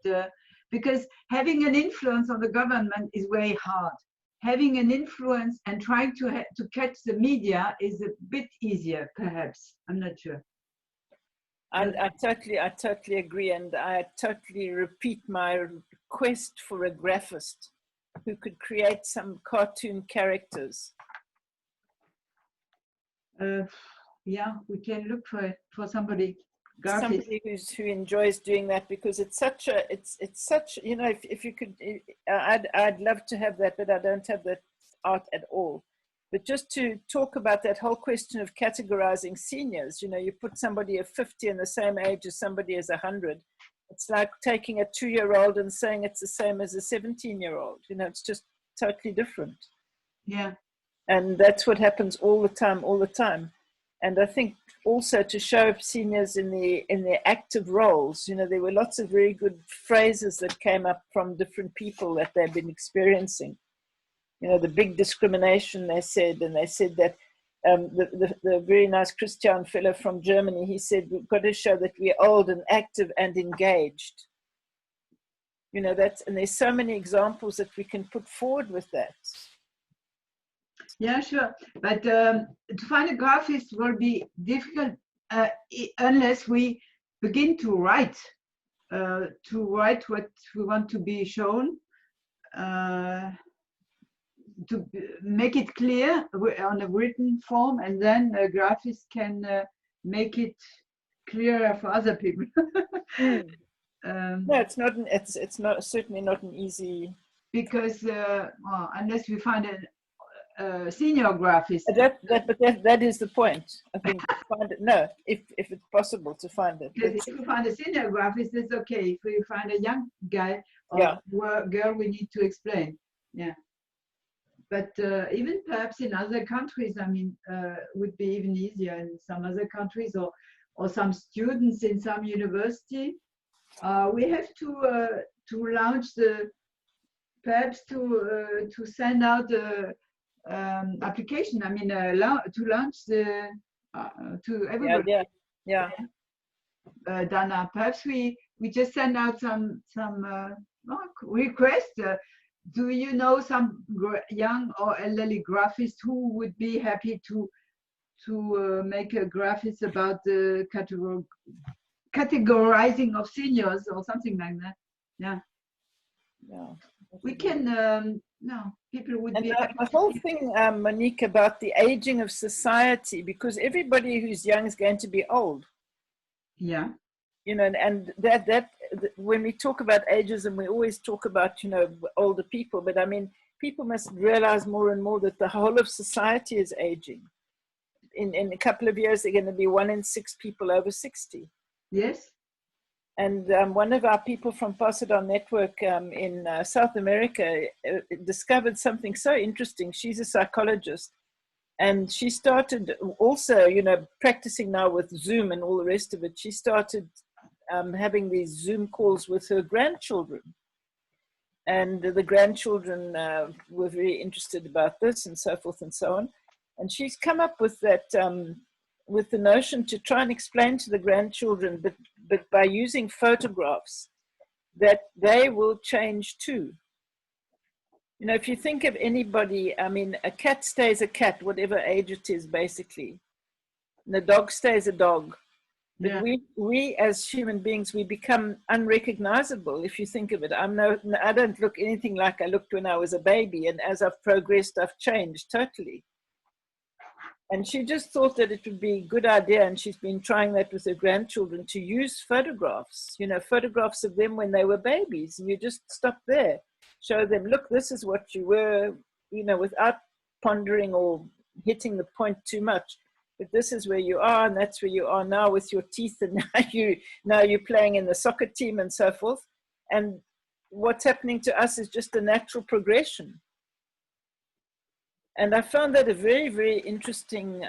because having an influence on the government is very hard. Having an influence and trying to catch the media is a bit easier, perhaps. I'm not sure. I totally agree, and I totally repeat my request for a graphist who could create some cartoon characters. Yeah, we can look for somebody. Somebody who enjoys doing that, because it's such you know, if you could, I'd love to have that, but I don't have that art at all. But just to talk about that whole question of categorizing seniors, you know, you put somebody of 50 in the same age as somebody as 100. It's like taking a 2-year-old and saying it's the same as a 17-year-old. You know, it's just totally different. Yeah. And that's what happens all the time. And I think also to show seniors in the active roles, you know, there were lots of very good phrases that came up from different people that they've been experiencing. You know, the big discrimination, they said, and they said that the very nice Christian fellow from Germany, he said, we've got to show that we're old and active and engaged. You know, and there's so many examples that we can put forward with that. Yeah, sure. But to find a graphist will be difficult unless we begin to write what we want to be shown, to make it clear on a written form, and then a graphist can make it clearer for other people. No, it's not. It's not, certainly not an easy. Because well, unless we find a senior graphist. That is the point. I think find it. No, if it's possible to find it. Because if we find a senior graphist, it's okay. If we find a young guy or girl, we need to explain. Yeah. But even perhaps in other countries, I mean, would be even easier in some other countries, or some students in some university. We have to launch perhaps to send out the application. I mean, to launch to everybody. Yeah. Dana, perhaps we just send out some request. Do you know some young or elderly graphist who would be happy to make a graphics about the categorizing of seniors or something like that? Yeah. We can. No, people would be happy. The whole thing, Monique, about the aging of society, because everybody who's young is going to be old. Yeah. You know, and that when we talk about ageism, we always talk about, you know, older people, but I mean, people must realize more and more that the whole of society is aging. In a couple of years, they're going to be 1 in 6 people over 60. Yes. And one of our people from Pasadena Network in South America discovered something so interesting. She's a psychologist. And she started also, you know, practicing now with Zoom and all the rest of it. She started having these Zoom calls with her grandchildren. And the grandchildren were very interested about this and so forth and so on. And she's come up with that, with the notion to try and explain to the grandchildren, but by using photographs, that they will change too. You know, if you think of anybody, I mean, a cat stays a cat, whatever age it is, basically. And a dog stays a dog. But we as human beings, we become unrecognizable, if you think of it. I don't look anything like I looked when I was a baby. And as I've progressed, I've changed totally. And she just thought that it would be a good idea, and she's been trying that with her grandchildren, to use photographs, you know, photographs of them when they were babies. And you just stop there, show them, look, this is what you were, you know, without pondering or hitting the point too much. But this is where you are, and that's where you are now with your teeth, and now you're playing in the soccer team and so forth. And what's happening to us is just a natural progression. And I found that a very, very interesting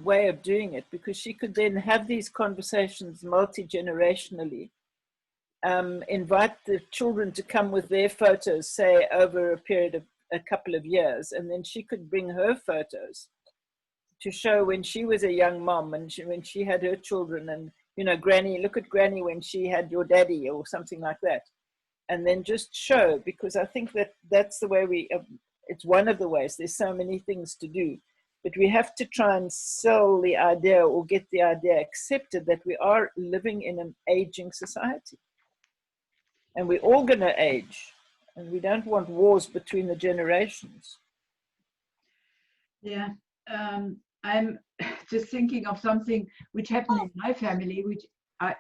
way of doing it, because she could then have these conversations multi-generationally, invite the children to come with their photos, say over a period of a couple of years, and then she could bring her photos to show when she was a young mom and when she had her children, and, you know, Granny, look at Granny when she had your daddy, or something like that. And then just show, because I think that that's the way it's one of the ways. There's so many things to do, but we have to try and sell the idea, or get the idea accepted, that we are living in an aging society. And we're all going to age, and we don't want wars between the generations. Yeah, I'm just thinking of something which happened in my family, which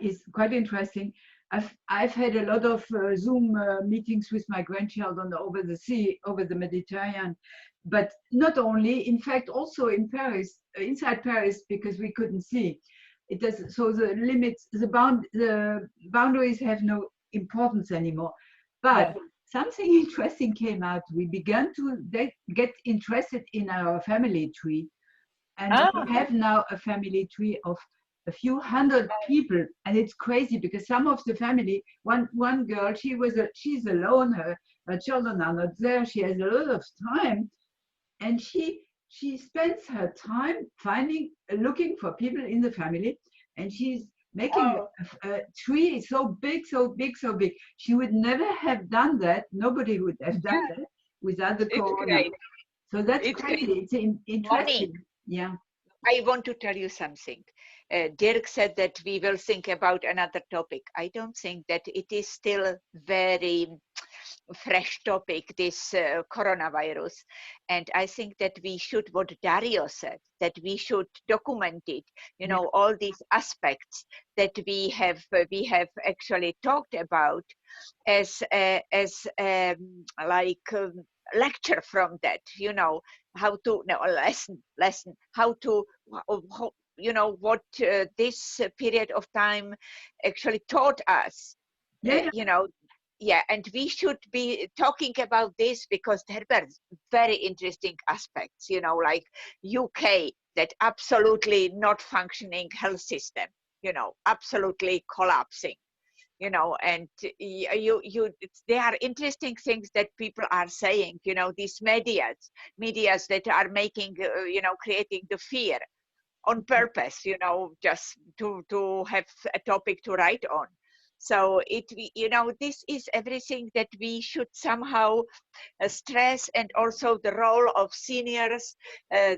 is quite interesting. I've had a lot of Zoom meetings with my grandchildren over the sea, over the Mediterranean, but not only, in fact, also in Paris, inside Paris, because we couldn't see. It does, so the limits, the boundaries have no importance anymore. But something interesting came out. We began to get interested in our family tree, and we have now a family tree of a few hundred people, and it's crazy because some of the family, one girl, she's alone, her children are not there, she has a lot of time, and she spends her time looking for people in the family, and she's making a tree so big, so big, so big. She would never have done that. Nobody would have done that without the corona. Great. So that's It's crazy. great. It's interesting. Yeah. I want to tell you something. Dirk said that we will think about another topic. I don't think that it is still very fresh topic, this coronavirus. And I think that we should, what Dario said, that we should document it, you know, all these aspects that we have actually talked about as lecture from that, you know, how to, no, lesson, how to, you know, what this period of time actually taught us, you know. Yeah, and we should be talking about this because there were very interesting aspects, you know, like UK, that absolutely not functioning health system, you know, absolutely collapsing, you know, and there are interesting things that people are saying, you know, these medias that are making, you know, creating the fear on purpose, you know, just to have a topic to write on. So you know, this is everything that we should somehow stress, and also the role of seniors,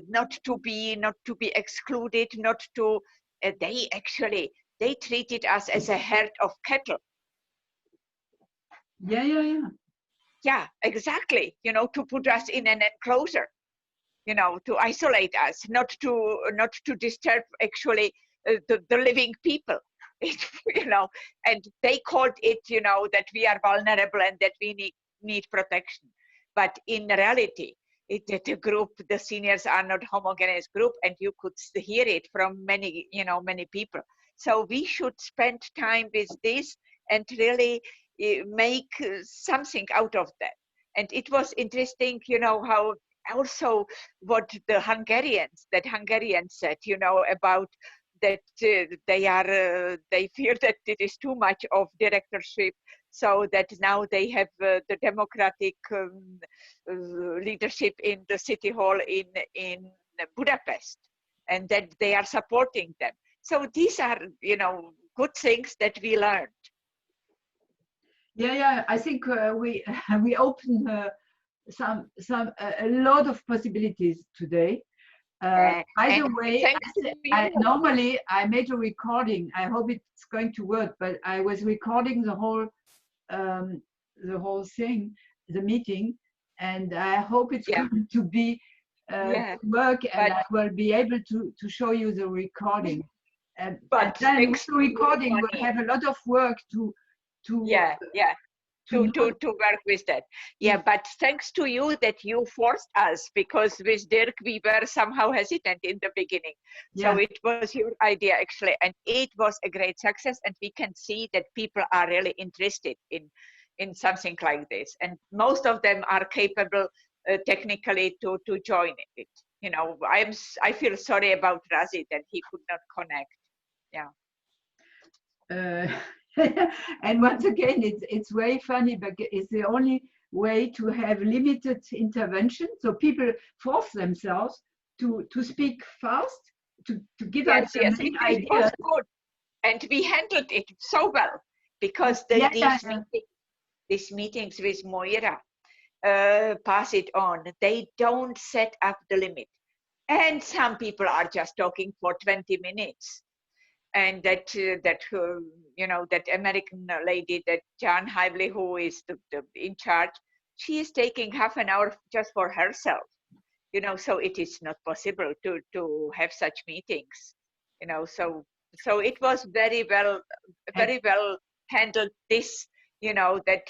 not to be excluded, not to, they treated us as a herd of cattle. Yeah, exactly. You know, to put us in an enclosure, you know, to isolate us, not to disturb actually the living people. You know, and they called it, you know, that we are vulnerable and that we need protection. But in reality, the seniors are not homogeneous group, and you could hear it from many, you know, many people. So we should spend time with this and really make something out of that. And it was interesting, you know, how also what the Hungarians said, you know, about that they fear that it is too much of directorship, so that now they have the democratic leadership in the city hall in Budapest, and that they are supporting them. So these are, you know, good things that we learned. Yeah, I think we opened a lot of possibilities today. By the way, normally I made a recording. I hope it's going to work, but I was recording the whole thing, the meeting, and I hope it's going to be work, and I will be able to show you the recording. But then the recording will have a lot of work to work with that. Yeah, but thanks to you that you forced us, because with Dirk we were somehow hesitant in the beginning. So it was your idea actually, and it was a great success, and we can see that people are really interested in something like this, and most of them are capable technically to join it. You know, I feel sorry about Razi that he could not connect. Yeah. And once again, it's very funny, but it's the only way to have limited intervention. So people force themselves to speak fast, to give us the main it idea. was good. And we handled it so well because these meetings with Moira, pass it on, they don't set up the limit. And some people are just talking for 20 minutes. And that you know, that American lady, that Jan Hively, who is the in charge, she is taking half an hour just for herself. You know, so it is not possible to have such meetings. You know, so it was very well handled. This, you know, that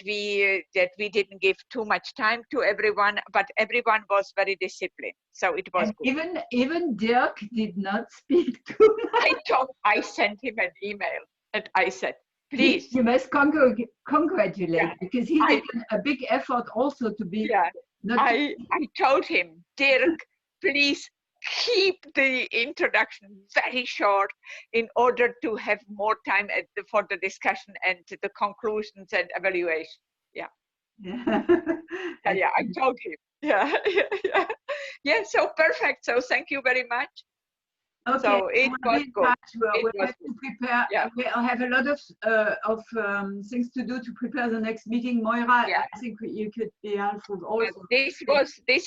we didn't give too much time to everyone, but everyone was very disciplined. So it was good. Even Dirk did not speak too much. I sent him an email and I said, please. You must congratulate because he did a big effort also to be. Yeah. I told him, Dirk, please keep the introduction very short in order to have more time for the discussion and the conclusions and evaluation. Yeah. Yeah, I told him. Yeah. So perfect. So thank you very much. Okay. So it was good. We have to prepare. Yeah. We have a lot of things to do to prepare the next meeting. Moira, I think you could be helpful also. This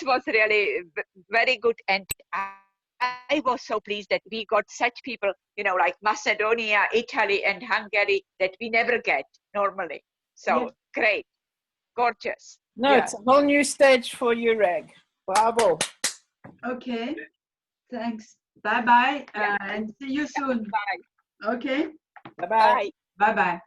was really very good, and I was so pleased that we got such people, you know, like Macedonia, Italy, and Hungary that we never get normally. So great, gorgeous. No, it's a whole new stage for Eurag. Bravo. Okay, thanks. Bye-bye, and see you soon. Bye. Okay. Bye-bye. Bye-bye.